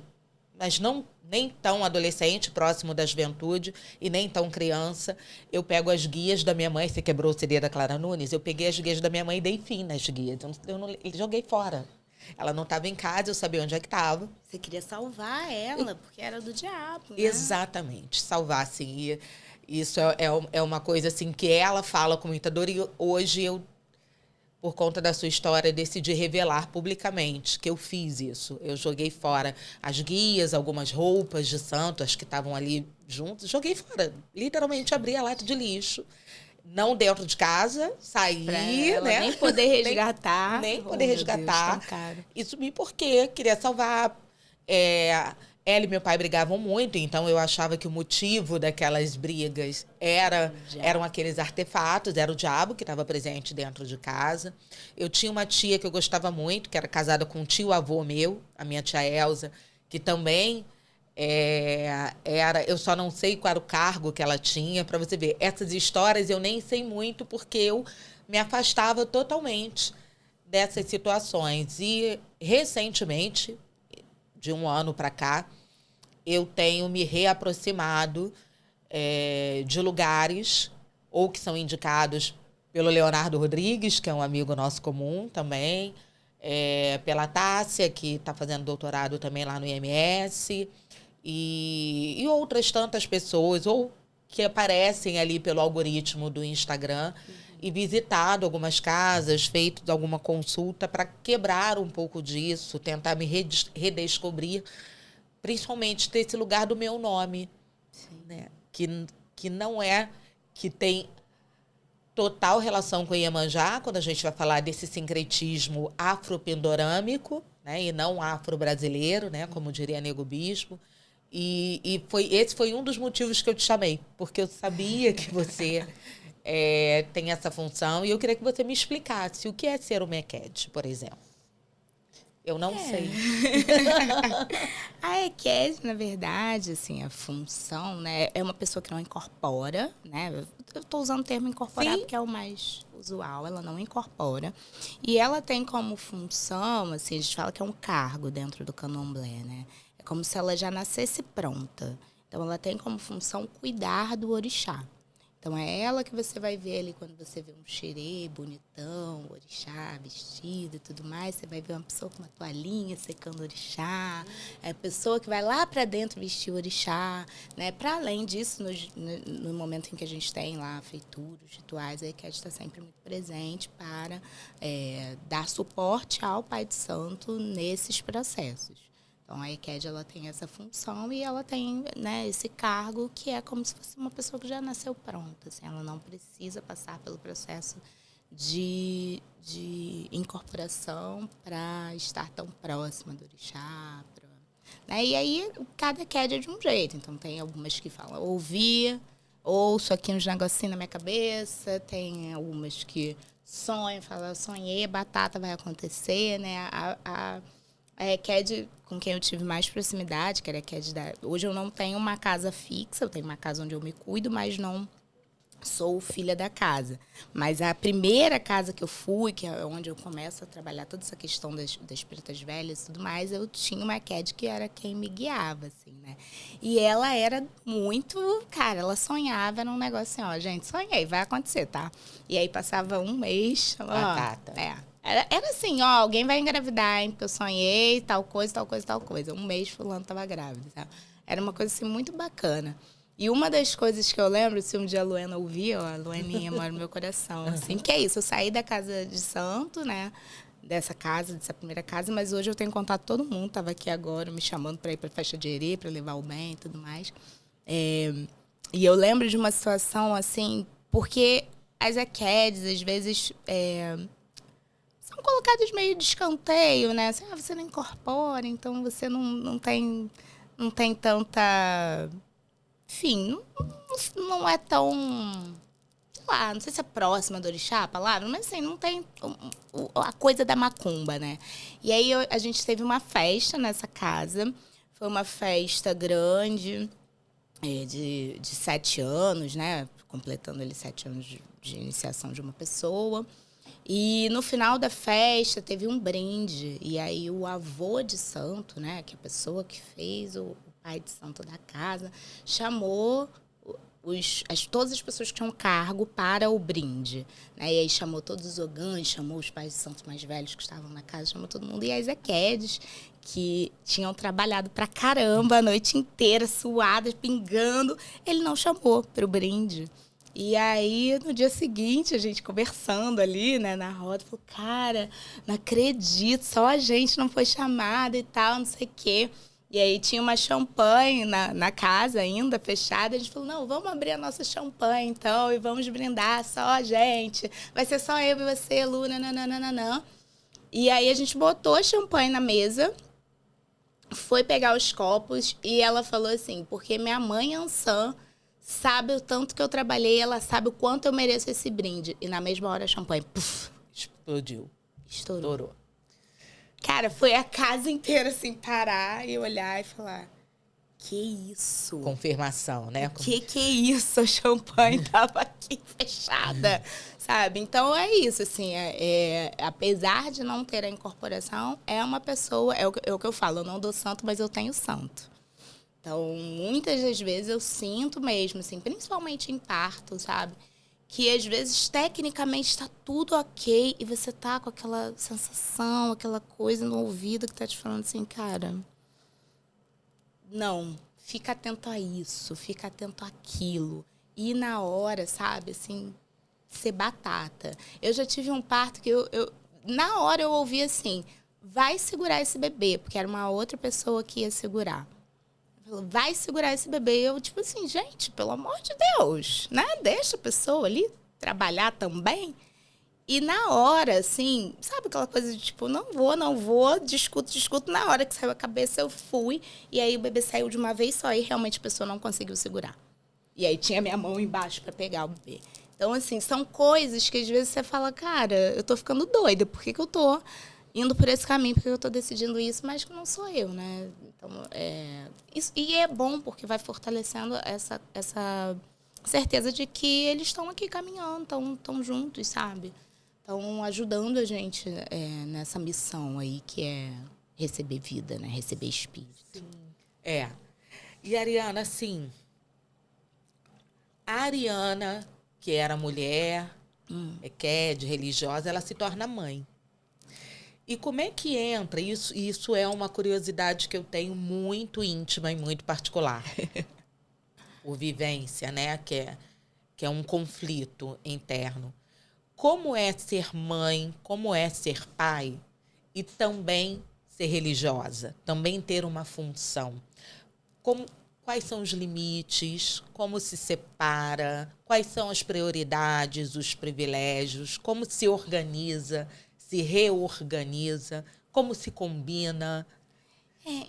mas não nem tão adolescente, próximo da juventude, e nem tão criança. Eu pego as guias da minha mãe, você quebrou o CD da Clara Nunes, eu peguei as guias da minha mãe e dei fim nas guias. Eu não joguei fora. Ela não estava em casa, eu sabia onde é que estava. Você queria salvar ela, porque era do diabo, né? Exatamente, salvar, assim. E isso é uma coisa, assim, que ela fala com muita dor, e hoje eu, por conta da sua história, decidi revelar publicamente que eu fiz isso. Eu joguei fora as guias, algumas roupas de santo, as que estavam ali juntas. Joguei fora. Literalmente abri a lata de lixo. Não dentro de casa, saí, né? Nem poder resgatar. Nem poder resgatar. Deus, tão caro. E sumi porque queria salvar. Ela e meu pai brigavam muito, então eu achava que o motivo daquelas brigas eram aqueles artefatos, era o diabo que estava presente dentro de casa. Eu tinha uma tia que eu gostava muito, que era casada com um tio-avô meu, a minha tia Elza, que também era... Eu só não sei qual era o cargo que ela tinha, para você ver. Essas histórias eu nem sei muito, porque eu me afastava totalmente dessas situações. E, recentemente, de um ano para cá, eu tenho me reaproximado de lugares, ou que são indicados pelo Leonardo Rodrigues, que é um amigo nosso comum também, pela Tássia, que está fazendo doutorado também lá no IMS, e outras tantas pessoas, ou que aparecem ali pelo algoritmo do Instagram, e visitado algumas casas, feito alguma consulta para quebrar um pouco disso, tentar me redescobrir, principalmente desse lugar do meu nome, né? Que não é, que tem total relação com Iemanjá, quando a gente vai falar desse sincretismo afropindorâmico, né? E não afro-brasileiro, né? Como diria Nego Bispo. Esse foi um dos motivos que eu te chamei, porque eu sabia que você tem essa função, e eu queria que você me explicasse o que é ser uma EQED, por exemplo. Eu não sei. A EQED, na verdade, assim, a função, né, é uma pessoa que não incorpora, né? Eu estou usando o termo incorporar, sim, porque é o mais usual, ela não incorpora. E ela tem como função, assim, a gente fala que é um cargo dentro do candomblé, né? É como se ela já nascesse pronta. Então, ela tem como função cuidar do orixá. Então, é ela que você vai ver ali quando você vê um xerê bonitão, orixá, vestido e tudo mais. Você vai ver uma pessoa com uma toalhinha secando o orixá. É a pessoa que vai lá para dentro vestir o orixá, né? Para além disso, no momento em que a gente tem lá feituras, rituais, a EQED está sempre muito presente para dar suporte ao Pai de Santo nesses processos. Então, a EQED, ela tem essa função e ela tem, né, esse cargo que é como se fosse uma pessoa que já nasceu pronta. Assim, ela não precisa passar pelo processo de incorporação para estar tão próxima do orixá. Né? E aí, cada EQED é de um jeito. Então, tem algumas que falam ouço aqui uns negocinhos na minha cabeça. Tem algumas que sonham, falam, sonhei, batata vai acontecer, né? A EQED com quem eu tive mais proximidade, que era a EQED hoje eu não tenho uma casa fixa, eu tenho uma casa onde eu me cuido, mas não sou filha da casa. Mas a primeira casa que eu fui, que é onde eu começo a trabalhar toda essa questão das pretas velhas e tudo mais, eu tinha uma EQED que era quem me guiava, assim, né? E ela era muito... Cara, ela sonhava num negócio assim, ó, gente, sonhei, vai acontecer, tá? E aí passava um mês... Batata. Era assim, ó, alguém vai engravidar, hein? Porque eu sonhei, tal coisa, tal coisa, tal coisa. Um mês fulano estava grávida, sabe? Era uma coisa assim muito bacana. E uma das coisas que eu lembro, se um dia a Luana ouvir, ó, a Luaninha mora no meu coração, assim, que é isso, eu saí da casa de santo, né? Dessa primeira casa, mas hoje eu tenho contato com todo mundo, tava aqui agora me chamando para ir para festa de herê, para levar o bem e tudo mais. E eu lembro de uma situação assim, porque as ECADs, às vezes, são colocadas meio de escanteio, né? Assim, você não incorpora, então você não tem tanta... Enfim, não é tão... Sei lá, não sei se é próxima do orixá a palavra, mas assim, não tem a coisa da macumba, né? E aí a gente teve uma festa nessa casa. Foi uma festa grande, de 7 anos, né? Completando ali 7 anos de iniciação de uma pessoa. E no final da festa teve um brinde. E aí o avô de santo, né? Que é a pessoa que fez o pai de santo da casa, chamou todas as pessoas que tinham cargo para o brinde. Né? E aí chamou todos os ogãs, chamou os pais de santos mais velhos que estavam na casa, chamou todo mundo. E as EQEDs, que tinham trabalhado pra caramba a noite inteira, suadas, pingando, ele não chamou para o brinde. E aí, no dia seguinte, a gente conversando ali, né, na roda, falou, cara, não acredito, só a gente não foi chamada e tal, não sei o quê. E aí tinha uma champanhe na casa ainda, fechada. A gente falou, não, vamos abrir a nossa champanhe, então, e vamos brindar só a gente. Vai ser só eu e você, Lu, nananana. E aí a gente botou a champanhe na mesa, foi pegar os copos, e ela falou assim, porque minha mãe, Ansan, sabe o tanto que eu trabalhei, ela sabe o quanto eu mereço esse brinde. E na mesma hora a champanhe, puf, explodiu. Estourou. Cara, foi a casa inteira, assim, parar e olhar e falar, que isso? Confirmação, né? Que é isso? A champanhe tava aqui fechada, sabe? Então, é isso, assim, apesar de não ter a incorporação, é uma pessoa, é o que eu falo, eu não dou santo, mas eu tenho santo. Então, muitas das vezes eu sinto mesmo, assim, principalmente em parto, sabe? Que às vezes tecnicamente está tudo ok e você tá com aquela sensação, aquela coisa no ouvido que tá te falando assim, cara, não, fica atento a isso, fica atento àquilo. E na hora, sabe, assim, ser batata. Eu já tive um parto que na hora eu ouvi assim, vai segurar esse bebê, porque era uma outra pessoa que ia segurar. Vai segurar esse bebê. Eu, tipo assim, gente, pelo amor de Deus, né? Deixa a pessoa ali trabalhar também. E na hora, assim, sabe aquela coisa de tipo, não vou, discuto. Na hora que saiu a cabeça, eu fui. E aí o bebê saiu de uma vez só e realmente a pessoa não conseguiu segurar. E aí tinha minha mão embaixo para pegar o bebê. Então, assim, são coisas que às vezes você fala, cara, eu tô ficando doida, por que eu tô indo por esse caminho, porque eu estou decidindo isso, mas que não sou eu, né? Então, isso, e é bom porque vai fortalecendo essa certeza de que eles estão aqui caminhando, estão juntos, sabe? Estão ajudando a gente nessa missão aí que é receber vida, né? Receber espírito. Sim. E Ariana, assim, a Ariana, que era mulher, de religiosa, ela se torna mãe. E como é que entra? Isso é uma curiosidade que eu tenho muito íntima e muito particular. Por vivência, né? Que é um conflito interno. Como é ser mãe, como é ser pai e também ser religiosa, também ter uma função. Quais são os limites, como se separa, quais são as prioridades, os privilégios, como se organiza, se reorganiza, como se combina?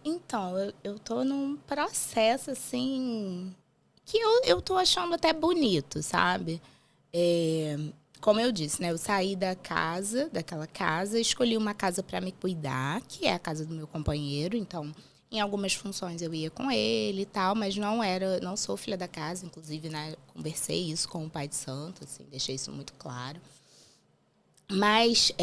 Então, eu tô num processo, assim, que eu tô achando até bonito, sabe? Como eu disse, né? Eu saí daquela casa, escolhi uma casa para me cuidar, que é a casa do meu companheiro. Então, em algumas funções eu ia com ele e tal, mas não sou filha da casa. Inclusive, né, conversei isso com o pai de santo, assim, deixei isso muito claro. Mas,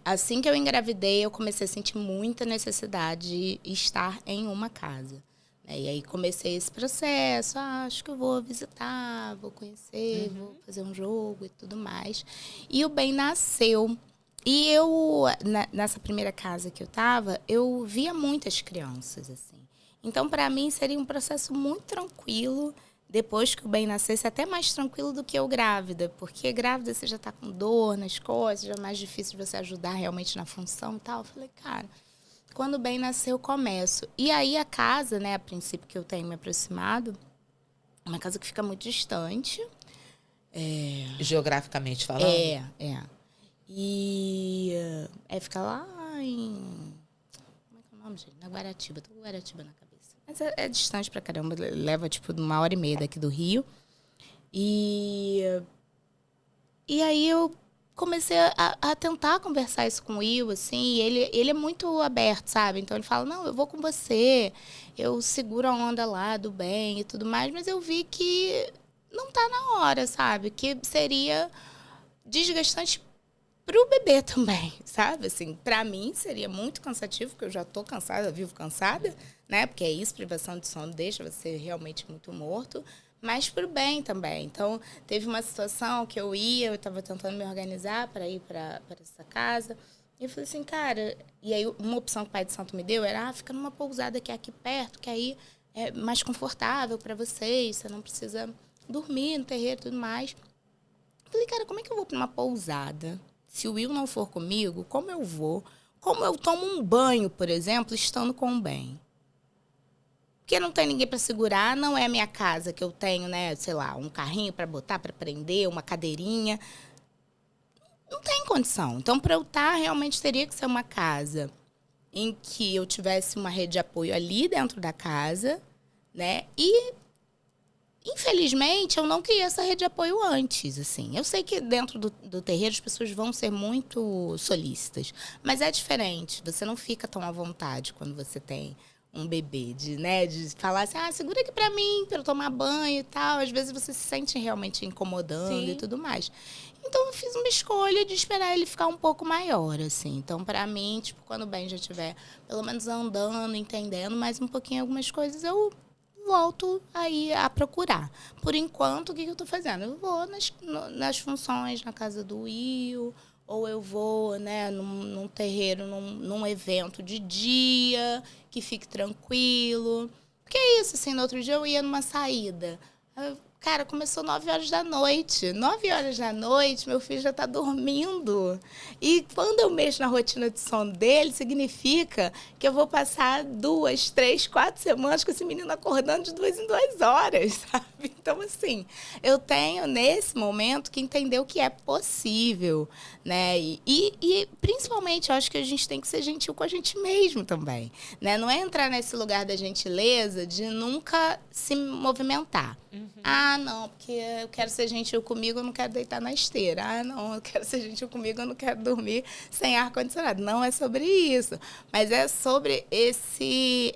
assim que eu engravidei, eu comecei a sentir muita necessidade de estar em uma casa. E aí comecei esse processo, acho que eu vou visitar, vou conhecer, vou fazer um jogo e tudo mais. E o bem nasceu. E eu, nessa primeira casa que eu estava, eu via muitas crianças, assim. Então, para mim, seria um processo muito tranquilo, depois que o bem nascesse, até mais tranquilo do que eu grávida. Porque grávida você já está com dor nas costas, já é mais difícil de você ajudar realmente na função e tal. Eu falei, cara, quando o bem nasceu, eu começo. E aí a casa, né, a princípio que eu tenho me aproximado, Uma casa que fica muito distante. Geograficamente falando? E fica lá em... Como é que é o nome, gente? Na Guaratiba. Tô com Guaratiba na cabeça. Mas é distante pra caramba. Leva, 1h30 daqui do Rio. E aí eu comecei a tentar conversar isso com o Will, assim. E ele é muito aberto, sabe? Então ele fala, não, eu vou com você. Eu seguro a onda lá do bem e tudo mais. Mas eu vi que não tá na hora, sabe? Que seria desgastante pro bebê também, sabe? Assim, pra mim seria muito cansativo, porque eu já tô cansada, vivo cansada, né? Porque é isso, privação de sono deixa você realmente muito morto, mas pro bem também. Então, teve uma situação que eu estava tentando me organizar para ir para essa casa, e eu falei assim, cara... E aí, uma opção que o Pai de Santo me deu era, fica numa pousada que é aqui perto, que aí é mais confortável para vocês, você não precisa dormir no terreiro e tudo mais. Eu falei, cara, como é que eu vou para uma pousada? Se o Will não for comigo, como eu vou? Como eu tomo um banho, por exemplo, estando com o bem? Porque não tem ninguém para segurar, não é a minha casa que eu tenho, né, sei lá, um carrinho para botar, para prender, uma cadeirinha. Não tem condição. Então, para eu estar, realmente teria que ser uma casa em que eu tivesse uma rede de apoio ali dentro da casa, né? E infelizmente, eu não queria essa rede de apoio antes, assim. Eu sei que dentro do terreiro as pessoas vão ser muito solícitas, mas é diferente. Você não fica tão à vontade quando você tem um bebê, de falar assim, segura aqui pra mim, pra eu tomar banho e tal. Às vezes você se sente realmente incomodando e tudo mais. Então, eu fiz uma escolha de esperar ele ficar um pouco maior, assim. Então, pra mim, quando o Ben já estiver pelo menos andando, entendendo mais um pouquinho algumas coisas, eu volto aí a procurar. Por enquanto, o que eu estou fazendo? Eu vou nas funções na casa do Will, ou eu vou, né, num terreiro, num evento de dia, que fique tranquilo. Porque é isso, assim, no outro dia eu ia numa saída. Cara, começou 9h da noite. 9h da noite, meu filho já está dormindo. E quando eu mexo na rotina de sono dele, significa que eu vou passar 2, 3, 4 semanas com esse menino acordando de 2 em 2 horas, sabe? Então, assim, eu tenho, nesse momento, que entender o que é possível, né? E principalmente, eu acho que a gente tem que ser gentil com a gente mesmo também, né? Não é entrar nesse lugar da gentileza de nunca se movimentar. Não, porque eu quero ser gentil comigo, eu não quero deitar na esteira. Não, eu quero ser gentil comigo, eu não quero dormir sem ar-condicionado. Não é sobre isso, mas é sobre esse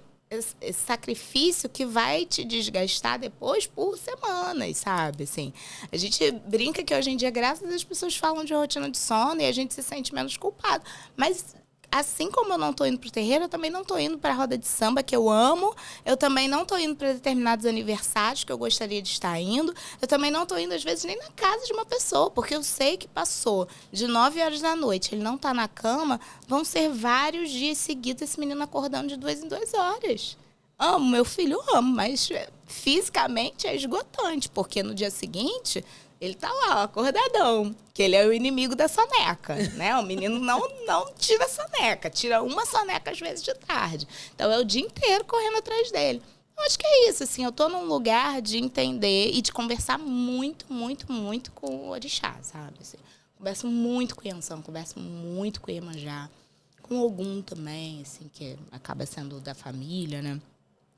sacrifício que vai te desgastar depois por semanas, sabe? Assim, a gente brinca que hoje em dia, graças a Deus, as pessoas falam de rotina de sono e a gente se sente menos culpado. Mas assim como eu não estou indo para o terreiro, eu também não estou indo para a roda de samba, que eu amo. Eu também não estou indo para determinados aniversários que eu gostaria de estar indo. Eu também não estou indo, às vezes, nem na casa de uma pessoa, porque eu sei que passou de 9h da noite, ele não está na cama, vão ser vários dias seguidos esse menino acordando de 2 em 2 horas. Amo, meu filho, amo, mas fisicamente é esgotante, porque no dia seguinte... Ele tá lá, acordadão, que ele é o inimigo da soneca, né? O menino não tira soneca, tira uma soneca às vezes de tarde. Então, é o dia inteiro correndo atrás dele. Eu acho que é isso, assim, eu tô num lugar de entender e de conversar muito, muito, muito com o orixá, sabe? Assim, converso muito com o Iansã, converso muito com o Iemanjá, com o Ogum também, assim, que acaba sendo da família, né?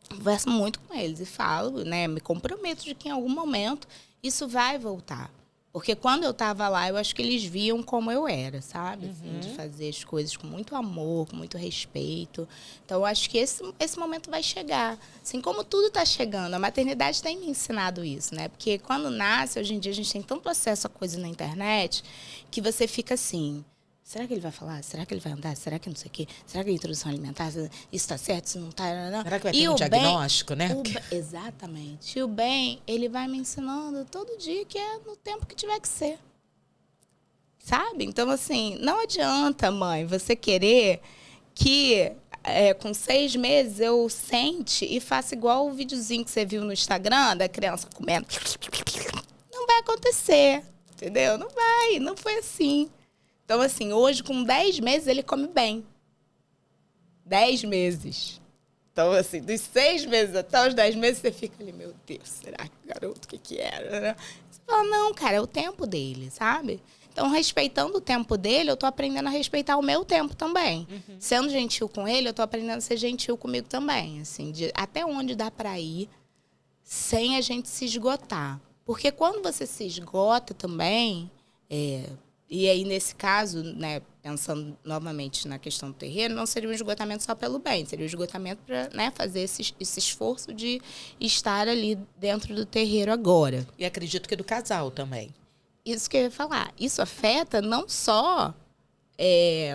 Converso muito com eles e falo, né? Me comprometo de que em algum momento isso vai voltar. Porque quando eu estava lá, eu acho que eles viam como eu era, sabe? Assim, de fazer as coisas com muito amor, com muito respeito. Então, eu acho que esse momento vai chegar. Assim como tudo está chegando. A maternidade tem me ensinado isso, né? Porque quando nasce, hoje em dia, a gente tem tanto acesso a coisa na internet que você fica assim... Será que ele vai falar? Será que ele vai andar? Será que não sei o quê? Será que a introdução alimentar, isso está certo, isso não está? Será que vai ter um diagnóstico, né? Exatamente. E o bem, ele vai me ensinando todo dia que é no tempo que tiver que ser. Sabe? Então, assim, não adianta, mãe, você querer que com 6 meses eu sente e faça igual o videozinho que você viu no Instagram da criança comendo. Não vai acontecer, entendeu? Não vai, não foi assim. Então, assim, hoje, com 10 meses, ele come bem. 10 meses. Então, assim, dos 6 meses até os 10 meses, você fica ali, meu Deus, será que o garoto, o que que era? Você fala, não, cara, é o tempo dele, sabe? Então, respeitando o tempo dele, eu tô aprendendo a respeitar o meu tempo também. Sendo gentil com ele, eu tô aprendendo a ser gentil comigo também, assim, até onde dá pra ir sem a gente se esgotar. Porque quando você se esgota também, e aí nesse caso, né, pensando novamente na questão do terreiro, não seria um esgotamento só pelo bem, seria um esgotamento para, né, fazer esse esforço de estar ali dentro do terreiro agora. E acredito que do casal também. Isso que eu ia falar. Isso afeta não só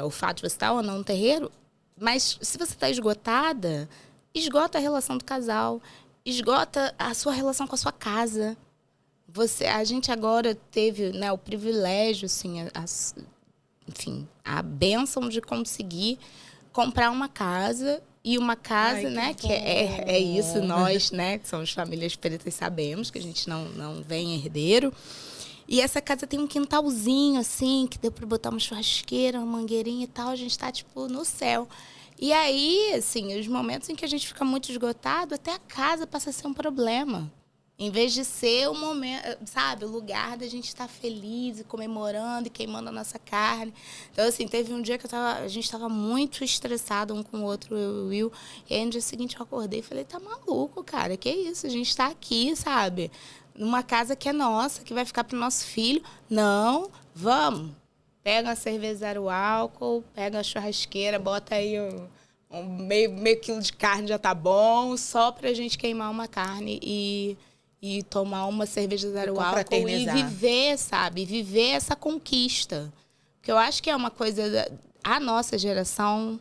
o fato de você estar ou não no terreiro, mas se você está esgotada, esgota a relação do casal, esgota a sua relação com a sua casa. A gente agora teve, né, o privilégio, assim, enfim, a bênção de conseguir comprar uma casa. E uma casa, né, que é isso, nós, né, que somos famílias pretas, sabemos que a gente não vem herdeiro. E essa casa tem um quintalzinho, assim, que deu para botar uma churrasqueira, uma mangueirinha e tal. A gente tá, tipo, no céu. E aí, assim, os momentos em que a gente fica muito esgotado, até a casa passa a ser um problema. Em vez de ser o momento, sabe, o lugar da gente estar feliz e comemorando e queimando a nossa carne. Então, assim, teve um dia que a gente estava muito estressado um com o outro, eu e o Will. E aí, no dia seguinte, eu acordei e falei, tá maluco, cara, que isso? A gente está aqui, sabe? Numa casa que é nossa, que vai ficar pro nosso filho. Não, vamos. Pega uma cerveja zero álcool, pega uma churrasqueira, bota aí meio quilo de carne, já tá bom, só pra gente queimar uma carne e tomar uma cerveja zero álcool e viver, sabe? Viver essa conquista. Porque eu acho que é uma coisa... A nossa geração,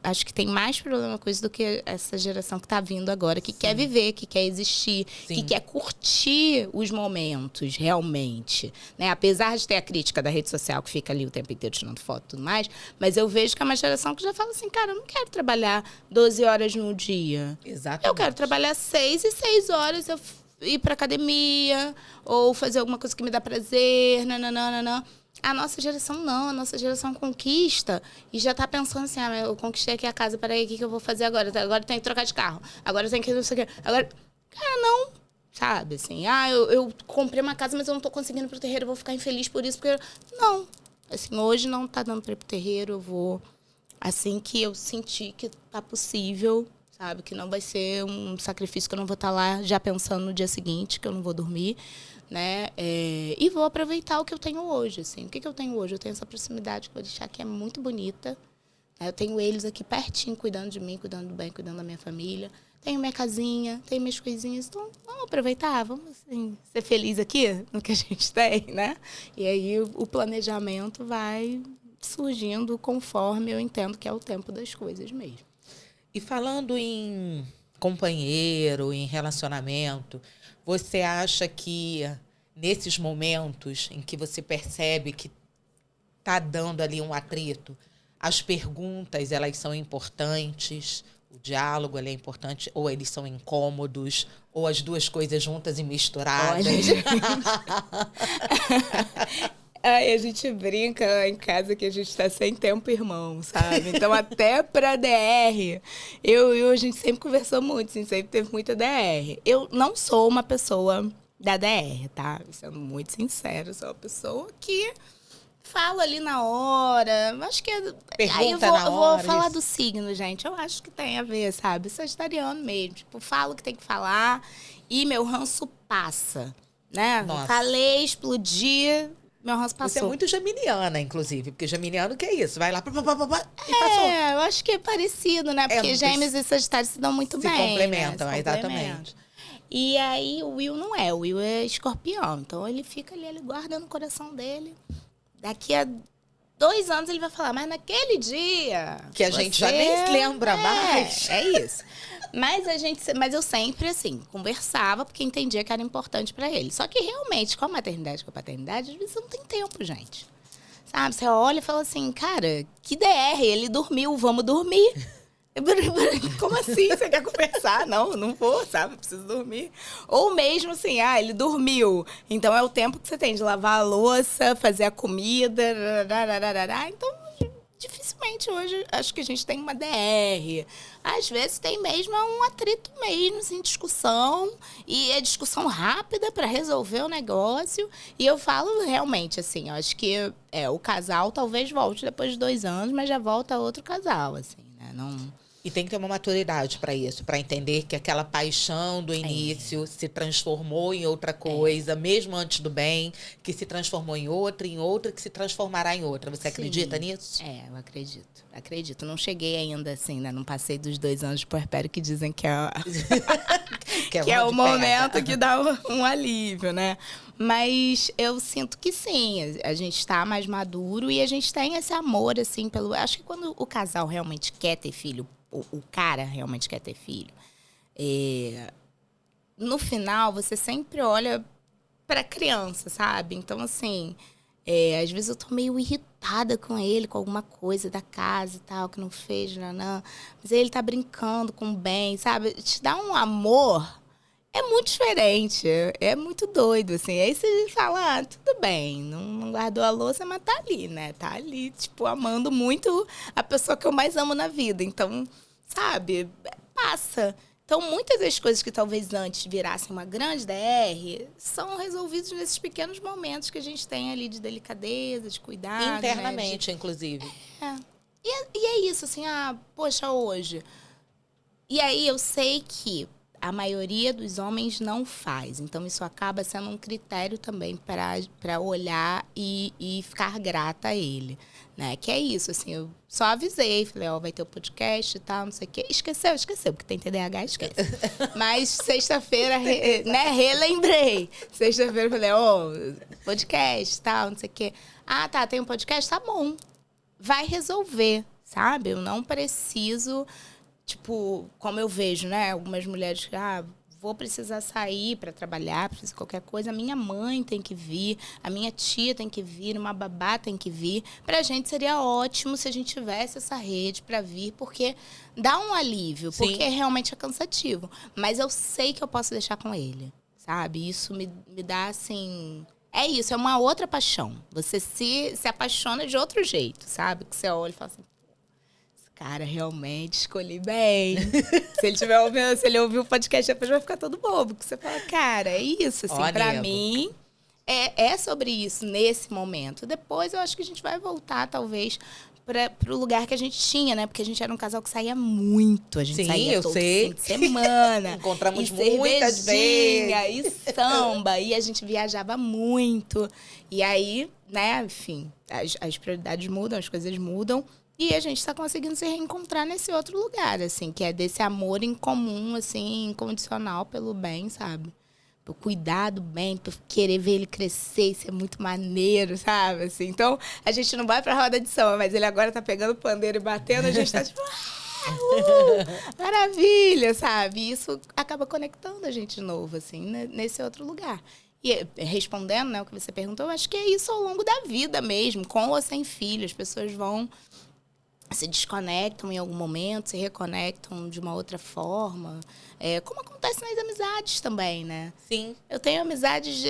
acho que tem mais problema com isso do que essa geração que está vindo agora, que quer viver, que quer existir, que quer curtir os momentos, realmente. Né? Apesar de ter a crítica da rede social, que fica ali o tempo inteiro tirando foto e tudo mais, mas eu vejo que é uma geração que já fala assim, cara, eu não quero trabalhar 12 horas no dia. Exatamente. Eu quero trabalhar 6 e 6 horas eu ir para academia ou fazer alguma coisa que me dá prazer, nananana. A nossa geração não, a nossa geração conquista e já tá pensando assim, eu conquistei aqui a casa, peraí, o que eu vou fazer agora? Agora eu tenho que trocar de carro, agora eu tenho que não sei o quê. Agora, cara, não, sabe, assim, eu comprei uma casa, mas eu não tô conseguindo ir pro terreiro, eu vou ficar infeliz por isso, porque... Não, assim, hoje não tá dando pra ir pro terreiro, eu vou, assim que eu sentir que tá possível, sabe, que não vai ser um sacrifício, que eu não vou estar lá já pensando no dia seguinte, que eu não vou dormir, né? E vou aproveitar o que eu tenho hoje, assim. O que eu tenho hoje? Eu tenho essa proximidade que eu vou deixar que é muito bonita. Eu tenho eles aqui pertinho, cuidando de mim, cuidando do bem, cuidando da minha família. Tenho minha casinha, tenho minhas coisinhas. Então, vamos aproveitar, vamos assim, ser feliz aqui no que a gente tem, né? E aí o planejamento vai surgindo conforme eu entendo que é o tempo das coisas mesmo. E falando em companheiro, em relacionamento, você acha que nesses momentos em que você percebe que está dando ali um atrito, as perguntas, elas são importantes, o diálogo ele é importante, ou eles são incômodos, ou as duas coisas juntas e misturadas? A gente brinca em casa que a gente tá sem tempo, irmão, sabe? Então, até pra DR, a gente sempre conversou muito, assim, sempre teve muita DR. Eu não sou uma pessoa da DR, tá? Sendo muito sincera, sou uma pessoa que fala ali na hora. Acho que aí eu vou falar do signo, gente. Eu acho que tem a ver, sabe? Sagitariano mesmo. Tipo, falo o que tem que falar e meu ranço passa, né? Nossa. Falei, explodi... Meu ranço passou. Você é muito geminiana, inclusive, porque geminiano que é isso? Vai lá, e passou. Eu acho que é parecido, né? Porque Gêmeos e Sagitário se dão muito bem. Se complementam, né? exatamente. E aí o Will não é. O Will é escorpião. Então ele fica ali, ele guarda no coração dele. Daqui a 2 anos ele vai falar, mas naquele dia... Que a gente já nem lembra mais. É isso. Mas eu sempre, assim, conversava porque entendia que era importante pra ele. Só que, realmente, com a maternidade e com a paternidade, às vezes você não tem tempo, gente. Sabe? Você olha e fala assim, cara, que DR, ele dormiu, vamos dormir. Como assim? Você quer conversar? Não vou, sabe? Eu preciso dormir. Ou mesmo assim, ele dormiu. Então, é o tempo que você tem de lavar a louça, fazer a comida. Então, dificilmente hoje acho que a gente tem uma DR. Às vezes tem mesmo um atrito mesmo, assim, discussão. E é discussão rápida para resolver o negócio. E eu falo realmente, assim, eu acho que o casal talvez volte depois de 2 anos, mas já volta outro casal, assim, né? Não... E tem que ter uma maturidade para isso, para entender que aquela paixão do início se transformou em outra coisa, mesmo antes do bem, que se transformou em outra, que se transformará em outra. Você acredita nisso? Eu acredito. Acredito. Não cheguei ainda assim, né? Não passei dos 2 anos de puerpério que dizem que é, que é o momento que dá um alívio, né? Mas eu sinto que sim, a gente está mais maduro e a gente tem esse amor, assim, pelo... Acho que quando o casal realmente quer ter filho, o cara realmente quer ter filho, no final você sempre olha para a criança, sabe? Então, assim, às vezes eu tô meio irritada com ele, com alguma coisa da casa e tal, que não fez, não. Mas ele tá brincando com o bem, sabe? Te dá um amor... É muito diferente, é muito doido, assim. Aí você fala, tudo bem, não guardou a louça, mas tá ali, né? Tá ali, tipo, amando muito a pessoa que eu mais amo na vida. Então, sabe, passa. Então, muitas das coisas que talvez antes virassem uma grande DR são resolvidas nesses pequenos momentos que a gente tem ali de delicadeza, de cuidado. Internamente, né? Inclusive. E é isso, assim, poxa, hoje. E aí eu sei que a maioria dos homens não faz. Então, isso acaba sendo um critério também para olhar e ficar grata a ele. Né? Que é isso, assim, eu só avisei, falei, vai ter o podcast e tal, não sei o quê. Esqueceu, porque tem TDAH, esquece. Mas sexta-feira, né, relembrei. Sexta-feira eu falei, podcast e tal, não sei o quê. Tá, tem um podcast? Tá bom. Vai resolver, sabe? Eu não preciso... Tipo, como eu vejo, né? Algumas mulheres que, vou precisar sair para trabalhar, preciso de qualquer coisa. A minha mãe tem que vir, a minha tia tem que vir, uma babá tem que vir. Pra gente seria ótimo se a gente tivesse essa rede para vir, porque dá um alívio, Sim. Porque realmente é cansativo. Mas eu sei que eu posso deixar com ele, sabe? Isso me dá, assim... É isso, é uma outra paixão. Você se apaixona de outro jeito, sabe? Que você olha e fala assim... Cara, realmente escolhi bem. Se ele ouvir o podcast, depois vai ficar todo bobo. Porque você fala, cara, é isso. Assim, pra mim, é sobre isso nesse momento. Depois eu acho que a gente vai voltar, talvez, para o lugar que a gente tinha, né? Porque a gente era um casal que saía muito. A gente saía todo fim de semana. Encontramos muitas vezes. E samba. E a gente viajava muito. E aí, né, enfim, as prioridades mudam, as coisas mudam. E a gente está conseguindo se reencontrar nesse outro lugar, assim, que é desse amor em comum, assim, incondicional pelo bem, sabe? Por cuidar do bem, por querer ver ele crescer, isso é muito maneiro, sabe? Assim, então, a gente não vai pra roda de samba, mas ele agora tá pegando o pandeiro e batendo, a gente tá tipo... maravilha, sabe? E isso acaba conectando a gente de novo, assim, nesse outro lugar. E respondendo, né, o que você perguntou, eu acho que é isso ao longo da vida mesmo, com ou sem filho, as pessoas vão... se desconectam em algum momento, se reconectam de uma outra forma. Como acontece nas amizades também, né? Sim. Eu tenho amizades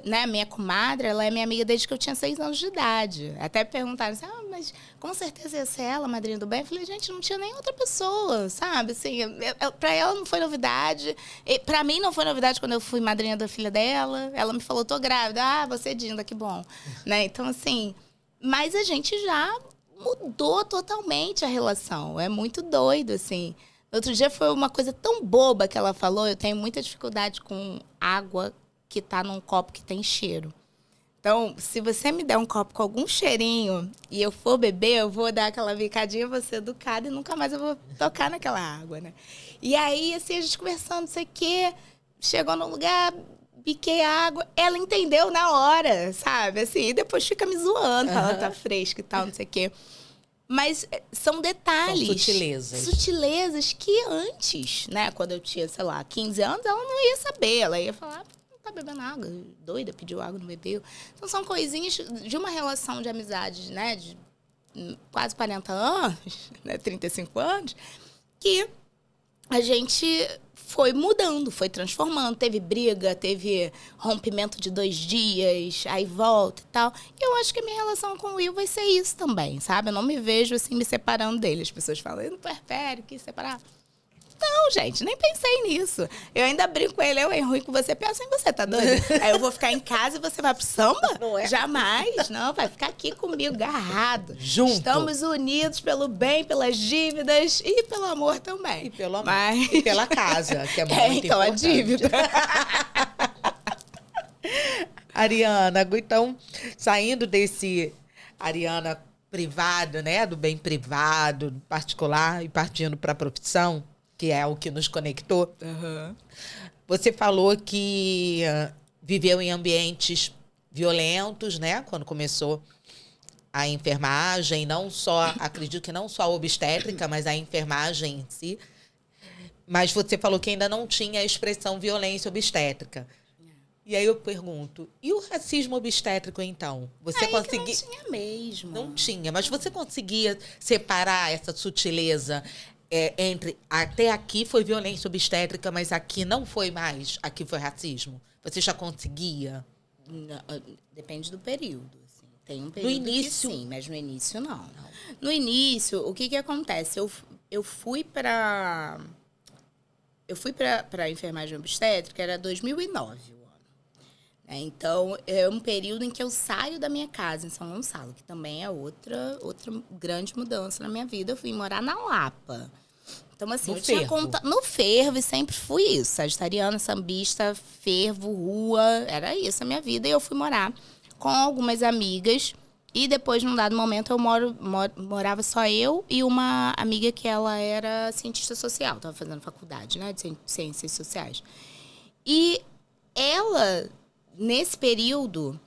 né, minha comadre, ela é minha amiga desde que eu tinha 6 anos de idade. Até perguntaram assim, mas com certeza ia ser ela, madrinha do bem? Eu falei, gente, não tinha nem outra pessoa, sabe? Assim, pra ela não foi novidade. Pra mim não foi novidade quando eu fui madrinha da filha dela. Ela me falou, tô grávida. Você é Dinda, que bom. Né? Então, assim, mas a gente já... mudou totalmente a relação. É muito doido, assim. Outro dia foi uma coisa tão boba que ela falou. Eu tenho muita dificuldade com água que tá num copo que tem cheiro. Então, se você me der um copo com algum cheirinho e eu for beber, eu vou dar aquela bicadinha, vou ser educada e nunca mais eu vou tocar naquela água, né? E aí, assim, a gente conversando, não sei o quê, chegou no lugar... piquei a água, ela entendeu na hora, sabe? Assim, e depois fica me zoando, ela tá fresca e tal, não sei o quê. Mas são detalhes. São sutilezas. Sutilezas que antes, né? Quando eu tinha, sei lá, 15 anos, ela não ia saber. Ela ia falar, não tá bebendo água, doida, pediu água, não bebeu. Então, são coisinhas de uma relação de amizade, né? De quase 40 anos, né? 35 anos, que... a gente foi mudando, foi transformando. Teve briga, teve rompimento de 2 dias, aí volta e tal. E eu acho que a minha relação com o Will vai ser isso também, sabe? Eu não me vejo, assim, me separando dele. As pessoas falam, eu não prefere que separar. Não, gente, nem pensei nisso. Eu ainda brinco com ele, eu é ruim com você, pensa em você, tá doido? Aí eu vou ficar em casa e você vai pro samba? Não é? Jamais, não, vai ficar aqui comigo, agarrado. Junto. Estamos unidos pelo bem, pelas dívidas e pelo amor também. E pelo amor. E pela casa, que é muito então, importante. a dívida. Ariana, então, saindo desse Ariana privado, né, do bem privado, do particular, e partindo para a profissão, que é o que nos conectou, você falou que viveu em ambientes violentos, né, quando começou a enfermagem, não só, acredito que não só a obstétrica, mas a enfermagem em si. Mas você falou que ainda não tinha a expressão violência obstétrica. E aí eu pergunto, e o racismo obstétrico, então? Você conseguia... Não tinha mesmo. Não tinha, mas você conseguia separar essa sutileza entre até aqui foi violência obstétrica, mas aqui não foi mais, aqui foi racismo? Você já conseguia? Não, depende do período. Assim. Tem um período No início? que sim, mas no início não. No início, o que acontece? Eu fui para a enfermagem obstétrica, era 2009 o ano. Então, é um período em que eu saio da minha casa em São Gonçalo, que também é outra grande mudança na minha vida. Eu fui morar na Lapa. Então, assim, eu tinha no fervo e sempre fui isso. Sagitariana, sambista, fervo, rua, era isso a minha vida. E eu fui morar com algumas amigas. E depois, num dado momento, eu morava só eu e uma amiga que ela era cientista social. Estava fazendo faculdade, né, de ciências sociais. E ela, nesse período,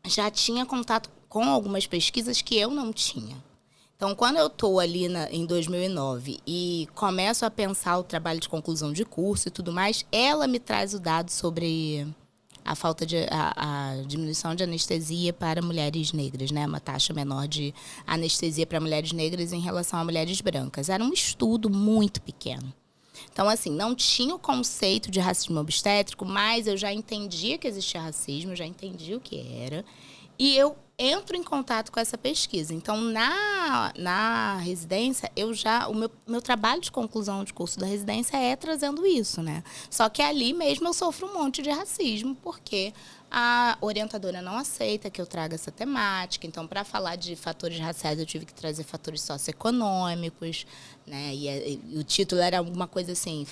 já tinha contato com algumas pesquisas que eu não tinha. Então, quando eu estou ali em 2009 e começo a pensar o trabalho de conclusão de curso e tudo mais, ela me traz o dado sobre a falta de a diminuição de anestesia para mulheres negras, né? Uma taxa menor de anestesia para mulheres negras em relação a mulheres brancas. Era um estudo muito pequeno. Então, assim, não tinha o conceito de racismo obstétrico, mas eu já entendia que existia racismo, já entendia o que era. E eu entro em contato com essa pesquisa. Então, na residência, o meu trabalho de conclusão de curso da residência é trazendo isso, né? Só que ali mesmo eu sofro um monte de racismo, porque a orientadora não aceita que eu traga essa temática. Então, para falar de fatores raciais, eu tive que trazer fatores socioeconômicos, né? E o título era alguma coisa assim,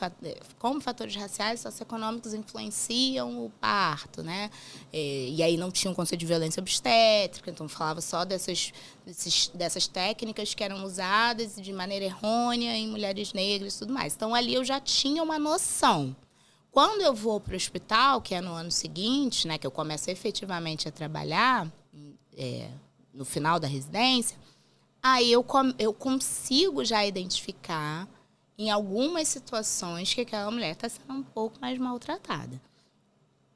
como fatores raciais e socioeconômicos influenciam o parto, né? E aí não tinha um conceito de violência obstétrica, então falava só dessas técnicas que eram usadas de maneira errônea em mulheres negras e tudo mais. Então, ali eu já tinha uma noção. Quando eu vou para o hospital, que é no ano seguinte, né, que eu começo efetivamente a trabalhar, no final da residência, aí eu consigo já identificar em algumas situações que aquela mulher está sendo um pouco mais maltratada.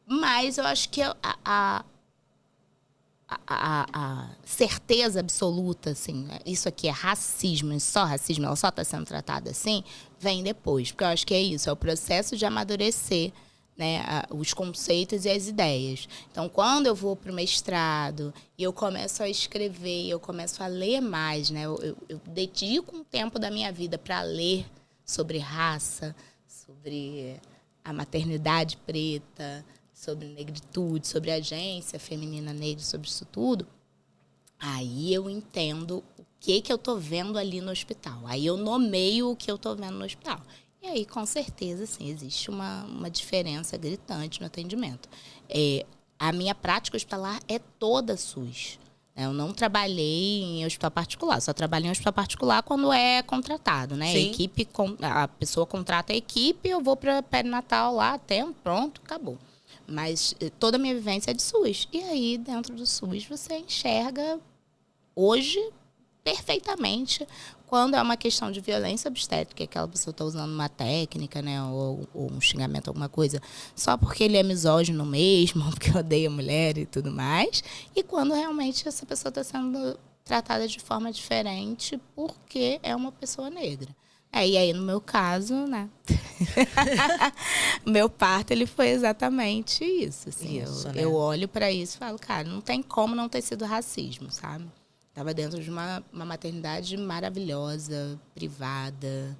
Mas eu acho que a certeza absoluta, assim, isso aqui é racismo, só racismo, ela só está sendo tratada assim, vem depois. Porque eu acho que é isso, é o processo de amadurecer, né, os conceitos e as ideias. Então, quando eu vou para o mestrado e eu começo a escrever, eu começo a ler mais, né, eu dedico um tempo da minha vida para ler sobre raça, sobre a maternidade preta, sobre negritude, sobre agência feminina negra, sobre isso tudo, aí eu entendo o que eu estou vendo ali no hospital. Aí eu nomeio o que eu estou vendo no hospital. E aí, com certeza, sim, existe uma diferença gritante no atendimento. A minha prática hospitalar é toda SUS. Eu não trabalhei em hospital particular, só trabalhei em hospital particular quando é contratado, né? A pessoa contrata a equipe, eu vou para perinatal lá, atendo, pronto, acabou. Mas toda a minha vivência é de SUS. E aí, dentro do SUS, você enxerga hoje perfeitamente quando é uma questão de violência obstétrica, que aquela pessoa está usando uma técnica, né, ou um xingamento, alguma coisa, só porque ele é misógino mesmo, porque odeia mulher e tudo mais. E quando realmente essa pessoa está sendo tratada de forma diferente porque é uma pessoa negra. E aí, no meu caso, né? Meu parto, ele foi exatamente isso. Assim, eu olho para isso e falo, cara, não tem como não ter sido racismo, sabe? Estava dentro de uma maternidade maravilhosa, privada,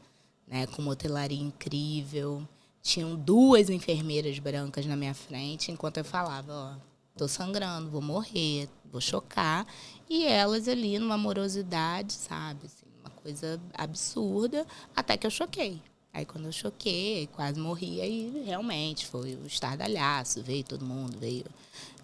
né, com uma hotelaria incrível. Tinham 2 enfermeiras brancas na minha frente, enquanto eu falava, ó, tô sangrando, vou morrer, vou chocar. E elas ali numa amorosidade, sabe? Assim, uma coisa absurda, até que eu choquei. Aí, quando eu choquei, quase morri, aí realmente foi o estardalhaço, veio todo mundo,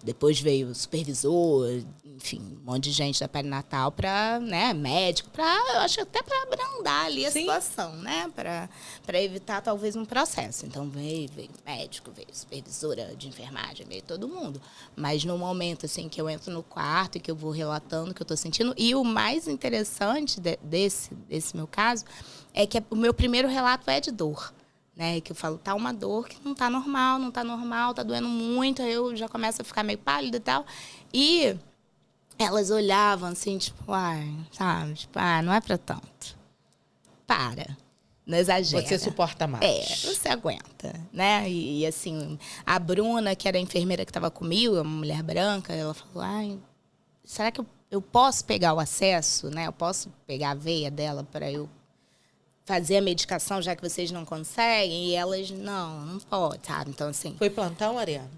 depois veio o supervisor, enfim, um monte de gente da perinatal para, né, médico, eu acho até para abrandar ali a situação, né, para evitar talvez um processo. Então veio médico, veio supervisora de enfermagem, veio todo mundo. Mas no momento assim que eu entro no quarto e que eu vou relatando o que eu estou sentindo, e o mais interessante desse meu caso é que o meu primeiro relato é de dor. Né, que eu falo, tá uma dor que não tá normal, tá doendo muito, aí eu já começo a ficar meio pálida e tal. E elas olhavam assim, tipo, sabe? Tipo, não é pra tanto. Para. Não exagera. Você suporta mais. Você aguenta, né? E assim, a Bruna, que era a enfermeira que estava comigo, uma mulher branca, ela falou, será que eu posso pegar o acesso, né? Eu posso pegar a veia dela para eu fazer a medicação, já que vocês não conseguem? E elas, não pode, sabe? Então, assim... Foi plantão, Ariana?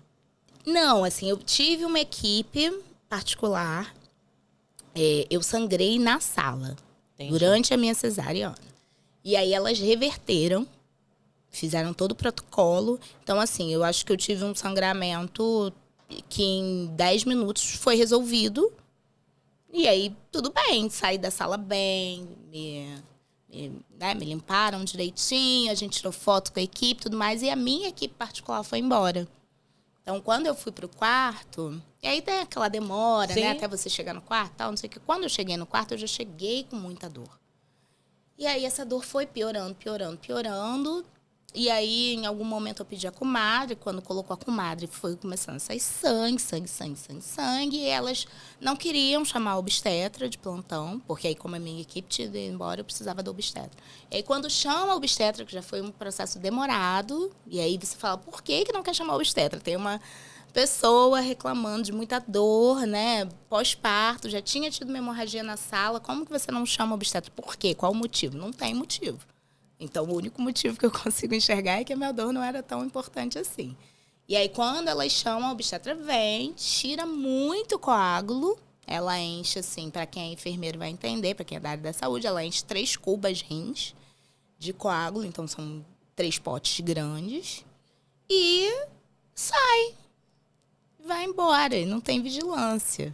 Não, assim, eu tive uma equipe particular. Eu sangrei na sala. Entendi. Durante a minha cesariana. E aí elas reverteram, fizeram todo o protocolo. Então, assim, eu acho que eu tive um sangramento que em 10 minutos foi resolvido. E aí, tudo bem, saí da sala bem, me limparam direitinho, a gente tirou foto com a equipe, tudo mais, e a minha equipe particular foi embora. Então, quando eu fui pro quarto, e aí tem aquela demora, né, até você chegar no quarto, tal, não sei o que. Quando eu cheguei no quarto, eu já cheguei com muita dor. E aí essa dor foi piorando. E aí, em algum momento, eu pedi a comadre. Quando colocou a comadre, foi começando a sair sangue. E elas não queriam chamar a obstetra de plantão, porque aí, como a minha equipe tinha ido embora, eu precisava da obstetra. E aí, quando chama a obstetra, que já foi um processo demorado, e aí você fala, por que não quer chamar a obstetra? Tem uma pessoa reclamando de muita dor, né? Pós-parto, já tinha tido uma hemorragia na sala. Como que você não chama a obstetra? Por quê? Qual o motivo? Não tem motivo. Então, o único motivo que eu consigo enxergar é que a minha dor não era tão importante assim. E aí, quando elas chamam, a obstetra vem, tira muito coágulo. Ela enche, assim, para quem é enfermeiro vai entender, para quem é da área da saúde, ela enche 3 cubas rins de coágulo. Então, são 3 potes grandes. E sai. Vai embora. E não tem vigilância.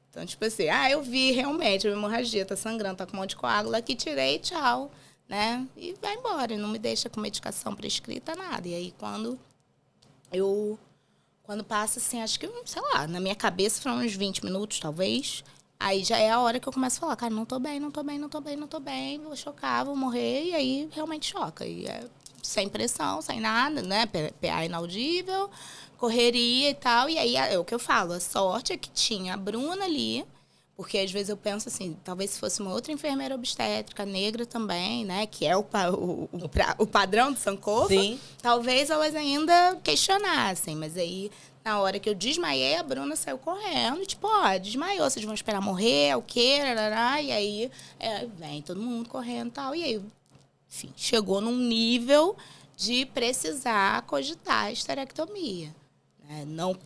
Então, tipo assim, eu vi realmente a minha hemorragia, tá sangrando, tá com um monte de coágulo aqui, tirei, tchau. Né? E vai embora, não me deixa com medicação prescrita, nada. E aí, quando passa, assim, acho que, sei lá, na minha cabeça foram uns 20 minutos, talvez, aí já é a hora que eu começo a falar, cara, não tô bem, vou chocar, vou morrer, e aí realmente choca. E é sem pressão, sem nada, né? PA inaudível, correria e tal. E aí, é o que eu falo, a sorte é que tinha a Bruna ali. Porque, às vezes, eu penso assim, talvez se fosse uma outra enfermeira obstétrica, negra também, né? Que é o padrão do Sankofa. Sim. Talvez elas ainda questionassem. Mas aí, na hora que eu desmaiei, a Bruna saiu correndo. Tipo, desmaiou, vocês vão esperar morrer, o quê? E aí, vem todo mundo correndo e tal. E aí, enfim, chegou num nível de precisar cogitar a esterectomia.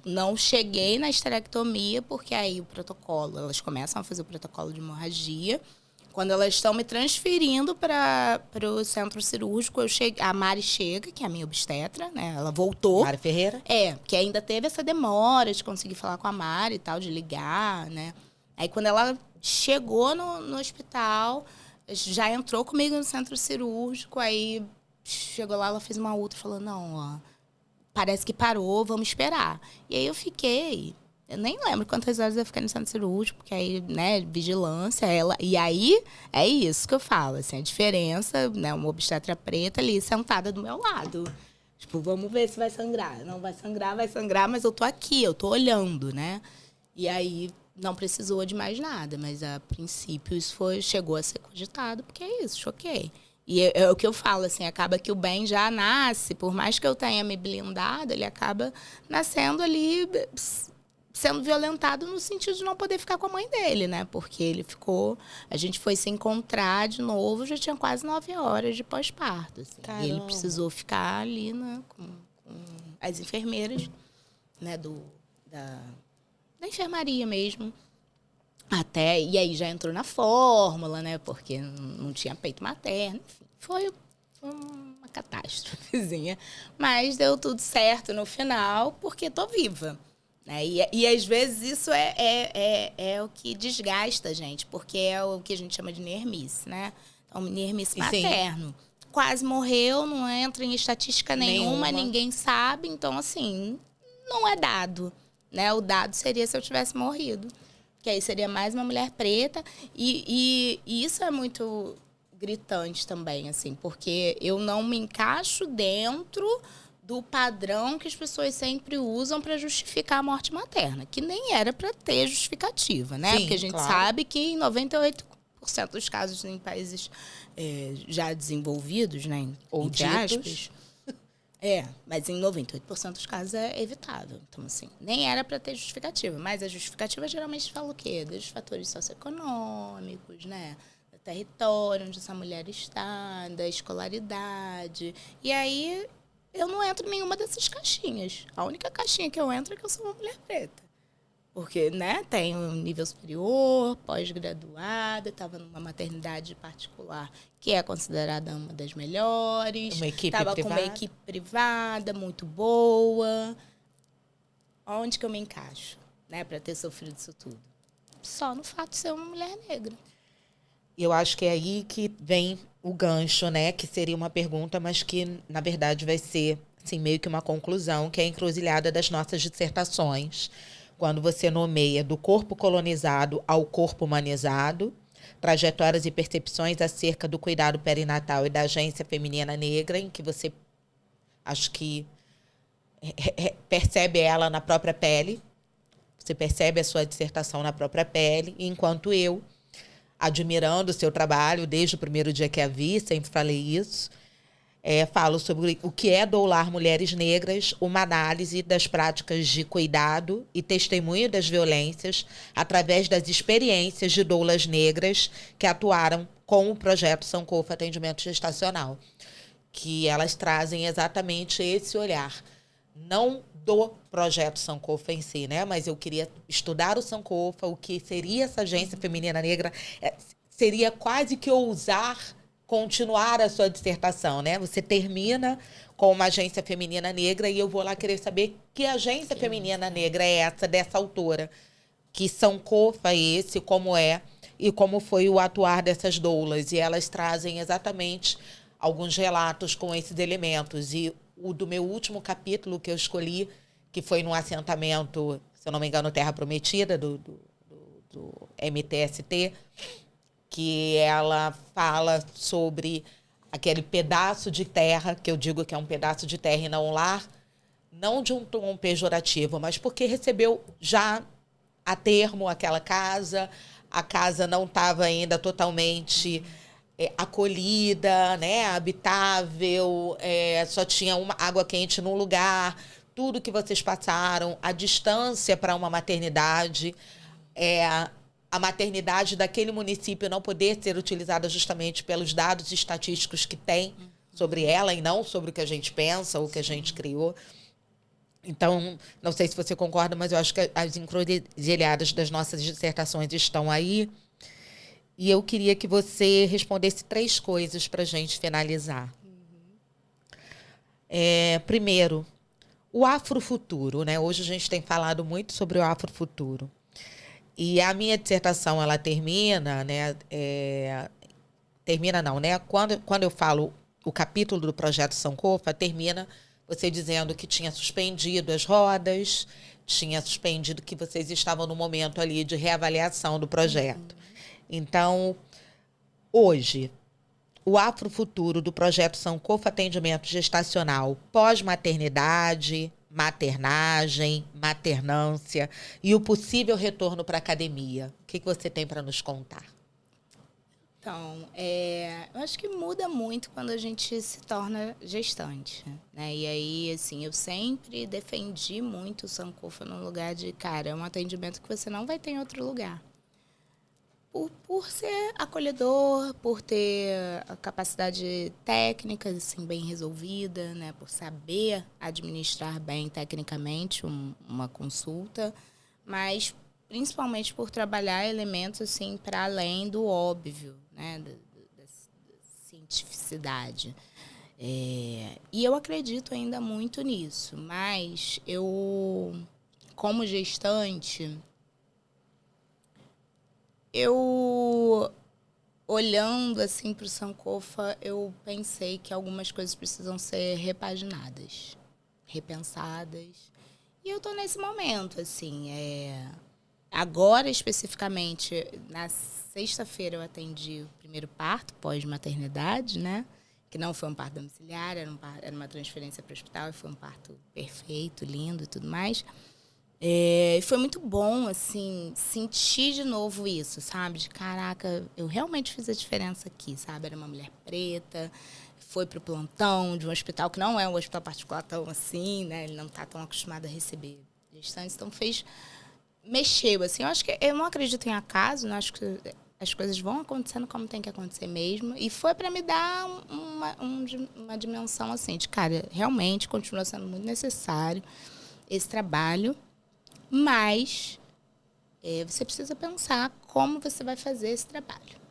Não cheguei na esterectomia, porque aí o protocolo, elas começam a fazer o protocolo de hemorragia. Quando elas estão me transferindo para o centro cirúrgico, a Mari chega, que é a minha obstetra, né? Ela voltou. Mari Ferreira? Que ainda teve essa demora de conseguir falar com a Mari e tal, de ligar, né? Aí quando ela chegou no hospital, já entrou comigo no centro cirúrgico, aí chegou lá, ela fez uma ultra e falou, não, parece que parou, vamos esperar. E aí eu nem lembro quantas horas eu fiquei no centro cirúrgico, porque aí, né, vigilância, e aí é isso que eu falo, assim, a diferença, né, uma obstetra preta ali sentada do meu lado. Tipo, vamos ver se vai sangrar. Não vai sangrar, mas eu tô aqui, eu tô olhando, né? E aí não precisou de mais nada, mas a princípio isso chegou a ser cogitado, porque é isso, choquei. E é o que eu falo, assim, acaba que o bem já nasce, por mais que eu tenha me blindado, ele acaba nascendo ali, sendo violentado no sentido de não poder ficar com a mãe dele, né? Porque a gente foi se encontrar de novo, já tinha quase 9 horas de pós-parto. Assim. E ele precisou ficar ali, né, com as enfermeiras, né, da enfermaria mesmo. E aí já entrou na fórmula, né? Porque não tinha peito materno. Enfim, foi uma catástrofezinha. Mas deu tudo certo no final, porque tô viva. Né? E às vezes isso é o que desgasta a gente, porque é o que a gente chama de nermice, né? Então, nermice materno. Quase morreu, não entra em estatística nenhuma, ninguém sabe. Então, assim, não é dado. Né? O dado seria se eu tivesse morrido. Que aí seria mais uma mulher preta. E isso é muito gritante também, assim, porque eu não me encaixo dentro do padrão que as pessoas sempre usam para justificar a morte materna, que nem era para ter justificativa, né? Sim, porque a gente sabe que em 98% dos casos em países já desenvolvidos, né, entre aspas, mas em 98% dos casos é evitável. Então, assim, nem era para ter justificativa. Mas a justificativa geralmente fala o quê? Dos fatores socioeconômicos, né? Do território onde essa mulher está, da escolaridade. E aí, eu não entro em nenhuma dessas caixinhas. A única caixinha que eu entro é que eu sou uma mulher preta. Porque, né, tenho um nível superior, pós-graduada, estava numa maternidade particular que é considerada uma das melhores. Uma equipe privada. Estava com uma equipe privada muito boa. Onde que eu me encaixo, né, para ter sofrido isso tudo? Só no fato de ser uma mulher negra. Eu acho que é aí que vem o gancho, né, que seria uma pergunta, mas que, na verdade, vai ser assim, meio que uma conclusão, que é a encruzilhada das nossas dissertações. Quando você nomeia do corpo colonizado ao corpo humanizado, trajetórias e percepções acerca do cuidado perinatal e da agência feminina negra, em que você, acho que, percebe ela na própria pele, você percebe a sua dissertação na própria pele, enquanto eu, admirando o seu trabalho, desde o primeiro dia que a vi, sempre falei isso, falo sobre o que é doular mulheres negras, uma análise das práticas de cuidado e testemunho das violências através das experiências de doulas negras que atuaram com o projeto Sankofa Atendimento Gestacional, que elas trazem exatamente esse olhar, não do projeto Sankofa em si, né? Mas eu queria estudar o Sankofa, o que seria essa agência feminina negra, seria quase que ousar continuar a sua dissertação, né? Você termina com uma agência feminina negra e eu vou lá querer saber que agência feminina negra é essa, dessa autora. Que Sankofa é esse, como é e como foi o atuar dessas doulas. E elas trazem exatamente alguns relatos com esses elementos. E o do meu último capítulo que eu escolhi, que foi no assentamento, se eu não me engano, Terra Prometida, do MTST, que ela fala sobre aquele pedaço de terra, que eu digo que é um pedaço de terra e não um lar, não de um tom pejorativo, mas porque recebeu já a termo aquela casa, a casa não estava ainda totalmente acolhida, né, habitável, só tinha uma água quente num lugar, tudo que vocês passaram, a distância para uma maternidade, a maternidade daquele município não poder ser utilizada justamente pelos dados estatísticos que tem sobre ela e não sobre o que a gente pensa ou o que a gente criou. Então, não sei se você concorda, mas eu acho que as encruzilhadas das nossas dissertações estão aí. E eu queria que você respondesse 3 coisas para a gente finalizar. Primeiro, o afrofuturo, né? Hoje a gente tem falado muito sobre o afrofuturo. E a minha dissertação, ela termina, né? Termina não, né? Quando eu falo o capítulo do projeto Sankofa, termina você dizendo que tinha suspendido as rodas, tinha suspendido que vocês estavam no momento ali de reavaliação do projeto. Então, hoje, o afrofuturo do projeto Sankofa Atendimento Gestacional pós-maternidade, maternagem, maternância e o possível retorno para a academia. O que você tem para nos contar? Então, eu acho que muda muito quando a gente se torna gestante, né? E aí, assim, eu sempre defendi muito o Sankofa num lugar de, cara, é um atendimento que você não vai ter em outro lugar. Por ser acolhedor, por ter a capacidade técnica, assim, bem resolvida, né? Por saber administrar bem tecnicamente uma consulta, mas principalmente por trabalhar elementos assim para além do óbvio, né, da cientificidade. E eu acredito ainda muito nisso, mas eu, como gestante, eu olhando assim para o Sankofa, eu pensei que algumas coisas precisam ser repaginadas, repensadas. E eu estou nesse momento, assim, agora, especificamente, na sexta-feira eu atendi o primeiro parto pós-maternidade, né? Que não foi um parto domiciliar, era uma transferência para o hospital e foi um parto perfeito, lindo e tudo mais. Foi muito bom, assim, sentir de novo isso, sabe? De, caraca, eu realmente fiz a diferença aqui, sabe? Era uma mulher preta, foi para o plantão de um hospital que não é um hospital particular tão assim, né? Ele não está tão acostumado a receber gestantes, então mexeu, assim. Eu acho que eu não acredito em acaso, né? Acho que as coisas vão acontecendo como tem que acontecer mesmo. E foi para me dar uma dimensão, assim, de, cara, realmente continua sendo muito necessário esse trabalho, mas você precisa pensar como você vai fazer esse trabalho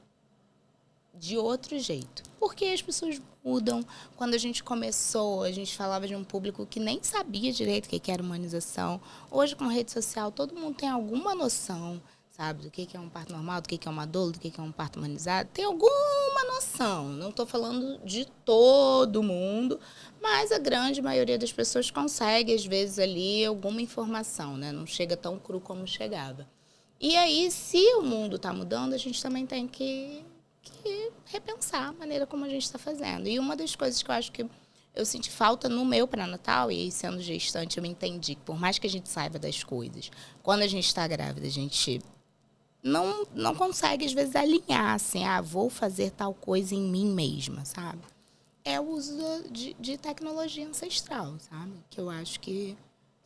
de outro jeito. Porque as pessoas mudam. Quando a gente começou, a gente falava de um público que nem sabia direito o que era humanização. Hoje, com rede social, todo mundo tem alguma noção, sabe? Do que é um parto normal, do que é uma doula, do que é um parto humanizado. Tem alguma noção. Não estou falando de todo mundo, mas a grande maioria das pessoas consegue, às vezes, ali alguma informação, né? Não chega tão cru como chegava. E aí, se o mundo está mudando, a gente também tem que repensar a maneira como a gente está fazendo. E uma das coisas que eu acho que eu senti falta no meu pré-natal, e aí, sendo gestante, eu me entendi que por mais que a gente saiba das coisas, quando a gente está grávida, a gente não consegue, às vezes, alinhar, assim, vou fazer tal coisa em mim mesma, sabe? É o uso de tecnologia ancestral, sabe? Que eu acho que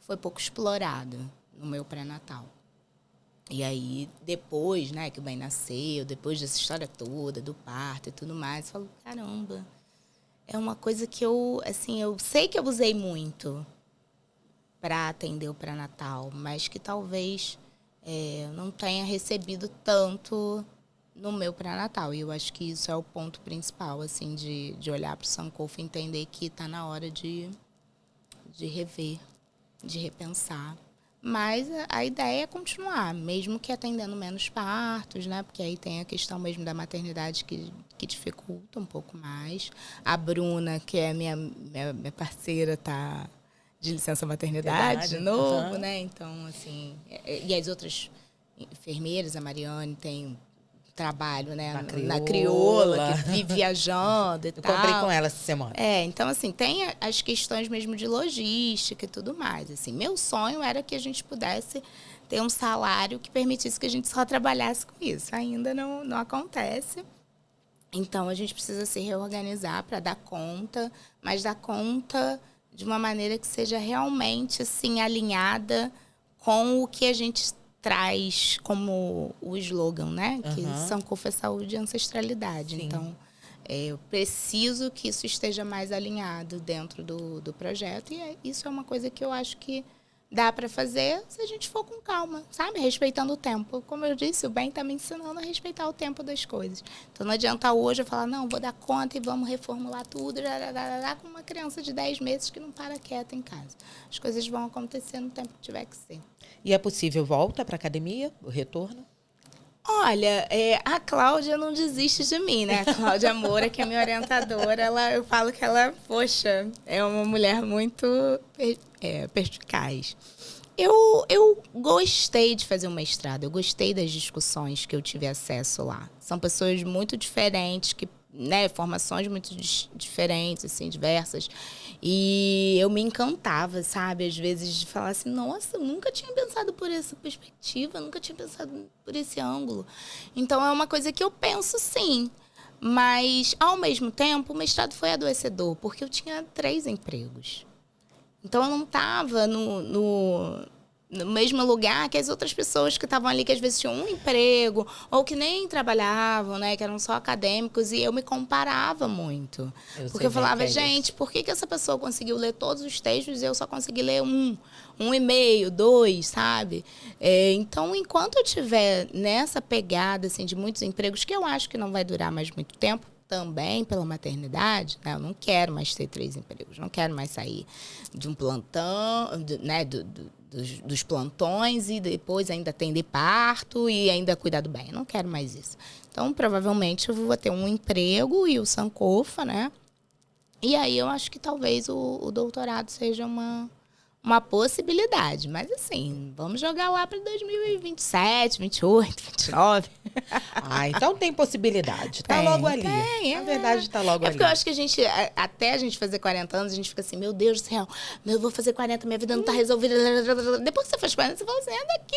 foi pouco explorada no meu pré-natal. E aí, depois, né, que o bem nasceu, depois dessa história toda, do parto e tudo mais, eu falo, caramba, é uma coisa que eu sei que eu usei muito para atender o pré-natal, mas que talvez não tenha recebido tanto no meu pré-natal. E eu acho que isso é o ponto principal, assim, de olhar para o Sankofa e entender que está na hora de rever, de repensar. Mas a ideia é continuar, mesmo que atendendo menos partos, né? Porque aí tem a questão mesmo da maternidade que dificulta um pouco mais. A Bruna, que é minha parceira, está de licença maternidade de novo, né? Então, assim... E as outras enfermeiras, a Mariane tem trabalho, né, na crioula, que vive viajando e tal. Eu comprei com ela essa semana. Então, assim, tem as questões mesmo de logística e tudo mais. Assim, meu sonho era que a gente pudesse ter um salário que permitisse que a gente só trabalhasse com isso. Ainda não acontece. Então, a gente precisa se reorganizar para dar conta, mas dar conta de uma maneira que seja realmente, assim, alinhada com o que a gente traz como o slogan, né? Que Sankofa é saúde e ancestralidade. Sim. Então, eu preciso que isso esteja mais alinhado dentro do projeto. E isso é uma coisa que eu acho que dá para fazer se a gente for com calma, sabe? Respeitando o tempo. Como eu disse, o bem está me ensinando a respeitar o tempo das coisas. Então, não adianta hoje eu falar, não, vou dar conta e vamos reformular tudo, com uma criança de 10 meses que não para quieta em casa. As coisas vão acontecer no tempo que tiver que ser. E é possível volta para a academia, o retorno? Olha, a Cláudia não desiste de mim, né? A Cláudia Moura, que é minha orientadora, eu falo que ela, poxa, é uma mulher muito perspicaz. Eu gostei de fazer um mestrado, eu gostei das discussões que eu tive acesso lá. São pessoas muito diferentes que, né, formações muito diferentes, assim, diversas. E eu me encantava, sabe? Às vezes de falar assim, nossa, eu nunca tinha pensado por essa perspectiva, nunca tinha pensado por esse ângulo. Então, é uma coisa que eu penso, sim. Mas, ao mesmo tempo, o mestrado foi adoecedor, porque eu tinha 3 empregos. Então, eu não estava no mesmo lugar que as outras pessoas que estavam ali, que às vezes tinham um emprego, ou que nem trabalhavam, né? Que eram só acadêmicos, e eu me comparava muito. Porque eu falava, gente, por que essa pessoa conseguiu ler todos os textos e eu só consegui ler um e meio, 2, sabe? Então, enquanto eu estiver nessa pegada, assim, de muitos empregos, que eu acho que não vai durar mais muito tempo, também pela maternidade, né? Eu não quero mais ter 3 empregos, não quero mais sair de um plantão, né? Dos plantões e depois ainda atender parto e ainda cuidar do bem. Eu não quero mais isso. Então, provavelmente, eu vou ter um emprego e o Sankofa, né? E aí eu acho que talvez o doutorado seja uma possibilidade. Mas, assim, vamos jogar lá para 2027, 28, 29. Então tem possibilidade. Tá logo ali. Na verdade, tá logo ali. Porque eu acho que até a gente fazer 40 anos, a gente fica assim, meu Deus do céu, eu vou fazer 40, minha vida não tá resolvida. Depois que você faz 40, você fala assim, daqui,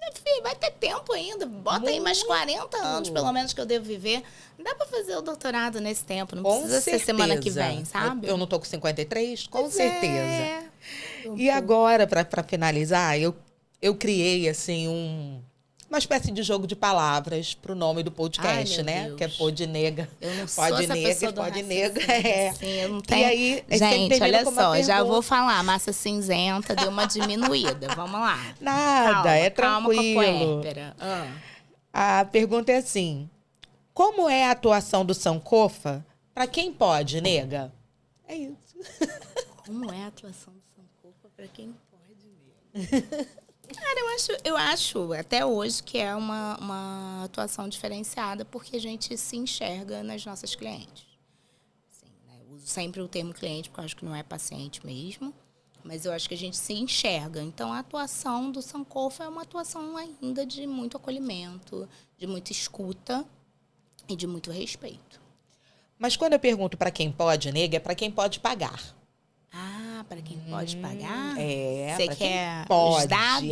meu filho, vai ter tempo ainda. Bota aí mais 40 anos, pelo menos, que eu devo viver. Dá pra fazer o doutorado nesse tempo, não precisa ser semana que vem, sabe? Eu não tô com 53? Com certeza. E agora, para finalizar, eu criei, assim, uma espécie de jogo de palavras pro nome do podcast, né? Deus. Que é Pode Nega. Eu não sou essa pessoa do Pode Nega. Sim, eu não tenho. E aí, gente, olha só, já vou falar. Massa cinzenta deu uma diminuída. Vamos lá. Nada, é tranquilo. A pergunta é assim: como é a atuação do Sankofa para quem pode, nega? É isso. Como é a atuação do Sankofa para quem pode, nega? Cara, eu acho até hoje que é uma atuação diferenciada, porque a gente se enxerga nas nossas clientes. Assim, né? Eu uso sempre o termo cliente, porque eu acho que não é paciente mesmo, mas eu acho que a gente se enxerga. Então, a atuação do Sankofa é uma atuação ainda de muito acolhimento, de muita escuta e de muito respeito. Mas quando eu pergunto para quem pode, nega, é para quem pode pagar. Para quem pode pagar? Você quer pode, os dados?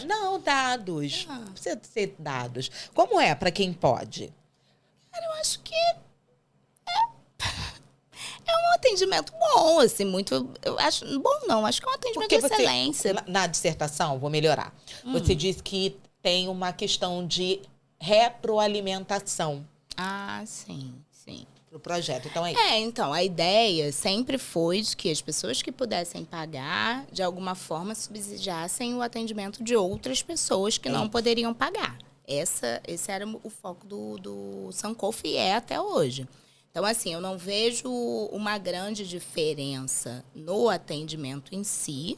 Não, dados. Não precisa ser dados. Como é para quem pode? Cara, eu acho que é um atendimento bom, assim, muito... Eu acho bom, não. Acho que é um atendimento de excelência. Na dissertação, vou melhorar. Você disse que tem uma questão de retroalimentação. Sim. Pro projeto, então é isso. Então, a ideia sempre foi de que as pessoas que pudessem pagar, de alguma forma, subsidiassem o atendimento de outras pessoas que não poderiam pagar. Esse era o foco do Sankofa e é até hoje. Então, assim, eu não vejo uma grande diferença no atendimento em si,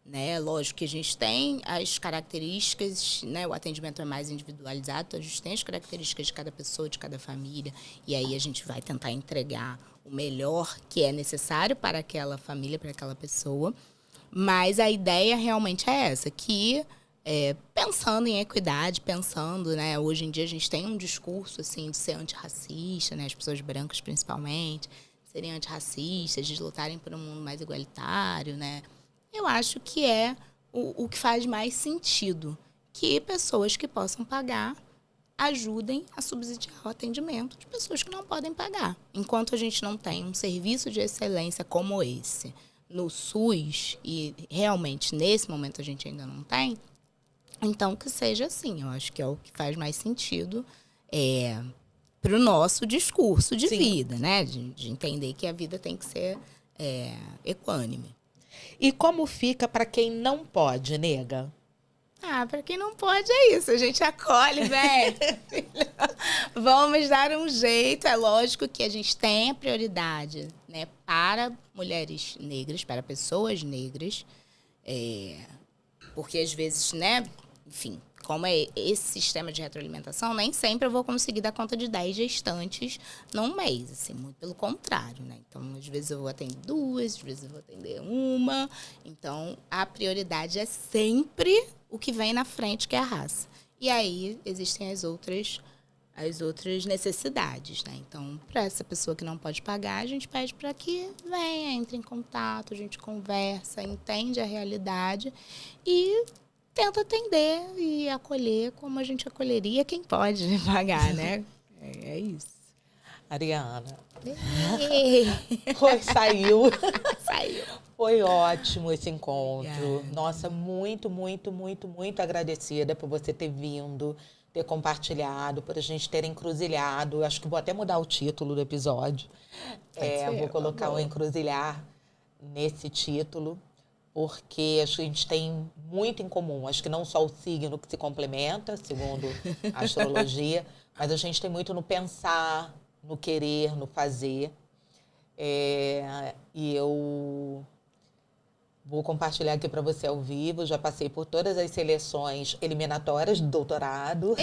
né? Lógico que a gente tem as características, né? O atendimento é mais individualizado, então a gente tem as características de cada pessoa, de cada família, e aí a gente vai tentar entregar o melhor que é necessário para aquela família, para aquela pessoa. Mas a ideia realmente é essa, que pensando em equidade, pensando, né? Hoje em dia a gente tem um discurso assim, de ser antirracista, né? As pessoas brancas principalmente, serem antirracistas, de lutarem por um mundo mais igualitário, né? Eu acho que é o que faz mais sentido, que pessoas que possam pagar ajudem a subsidiar o atendimento de pessoas que não podem pagar. Enquanto a gente não tem um serviço de excelência como esse no SUS, e realmente nesse momento a gente ainda não tem, então que seja assim. Eu acho que é o que faz mais sentido para o nosso discurso de vida, né? De entender que a vida tem que ser equânime. E como fica para quem não pode, nega? Para quem não pode é isso. A gente acolhe, velho. Vamos dar um jeito. É lógico que a gente tem a prioridade, né, para mulheres negras, para pessoas negras. Porque às vezes, né, enfim, como é esse sistema de retroalimentação, nem sempre eu vou conseguir dar conta de 10 gestantes num mês, assim, muito pelo contrário, né? Então, às vezes eu vou atender 2, às vezes eu vou atender 1. Então, a prioridade é sempre o que vem na frente, que é a raça. E aí, existem as outras as outras necessidades, né? Então, para essa pessoa que não pode pagar, a gente pede para que venha, entre em contato, a gente conversa, entende a realidade e tenta atender e acolher como a gente acolheria quem pode pagar, né? É isso. Ariana. Saiu. Saiu. Foi ótimo esse encontro. Obrigada. Nossa, muito, muito, muito, muito agradecida por você ter vindo, ter compartilhado, por a gente ter encruzilhado. Acho que vou até mudar o título do episódio. Vou colocar o encruzilhar nesse título, porque acho que a gente tem muito em comum. Acho que não só o signo que se complementa, segundo a astrologia, mas a gente tem muito no pensar, no querer, no fazer. E eu vou compartilhar aqui para você ao vivo. Já passei por todas as seleções eliminatórias do doutorado.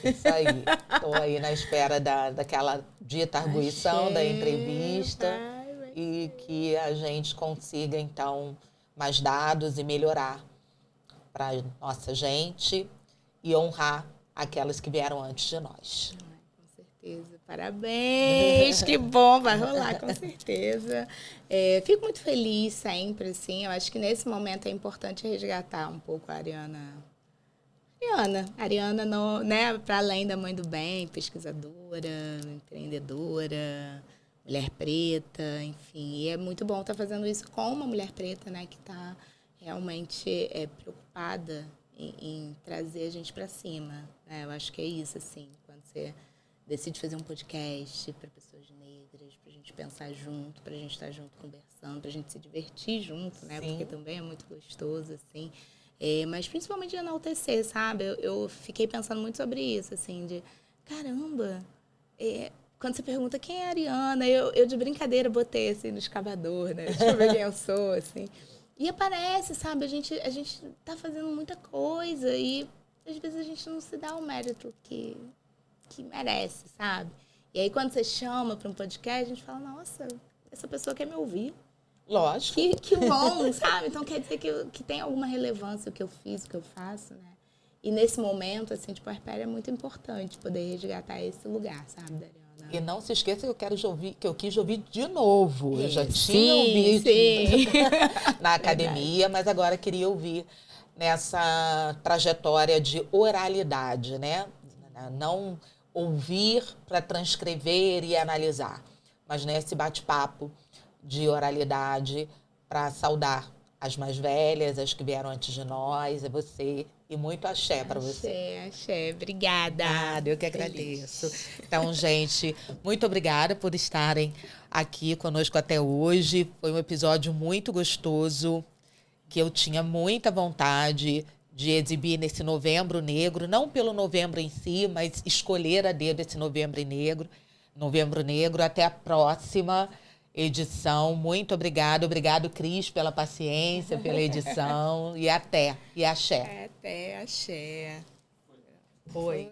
Isso aí. Estou aí na espera daquela dita arguição da entrevista e que a gente consiga, então, mais dados e melhorar para a nossa gente e honrar aquelas que vieram antes de nós. Com certeza. Parabéns, que bom, vai rolar, com certeza. Fico muito feliz sempre, assim. Eu acho que nesse momento é importante resgatar um pouco a Ariana, não, né, para além da mãe do bem, pesquisadora, empreendedora, mulher preta, enfim. E é muito bom estar fazendo isso com uma mulher preta, né, que está realmente preocupada em trazer a gente para cima. Né? Eu acho que é isso, assim, quando você decide fazer um podcast para pessoas negras, para a gente pensar junto, para a gente estar junto conversando, para a gente se divertir junto, né? Sim. Porque também é muito gostoso, assim. Mas principalmente de enaltecer, sabe? Eu fiquei pensando muito sobre isso, assim, de caramba, quando você pergunta quem é a Ariana, eu de brincadeira botei assim no escavador, né? Deixa eu ver quem eu sou, assim. E aparece, sabe? A gente tá fazendo muita coisa e às vezes a gente não se dá o mérito que merece, sabe? E aí, quando você chama para um podcast, a gente fala, nossa, essa pessoa quer me ouvir. Lógico. Que bom, sabe? Então, quer dizer que tem alguma relevância o que eu fiz, o que eu faço, né? E nesse momento, assim, tipo, a Arpélia é muito importante poder resgatar esse lugar, sabe, Ariana? E não se esqueça que eu quis ouvir de novo. Eu já tinha ouvido na academia, mas agora queria ouvir nessa trajetória de oralidade, né? Não ouvir para transcrever e analisar, mas nesse bate-papo de oralidade para saudar as mais velhas, as que vieram antes de nós, é você. E muito axé para você. Axé. Obrigada. Eu que agradeço. Então, gente, muito obrigada por estarem aqui conosco até hoje. Foi um episódio muito gostoso, que eu tinha muita vontade de exibir nesse Novembro Negro, não pelo novembro em si, mas escolher a dedo esse Novembro Negro. Até a próxima edição. Muito obrigada. Obrigado, Cris, pela paciência, pela edição. E até. E axé. Até, axé. Foi.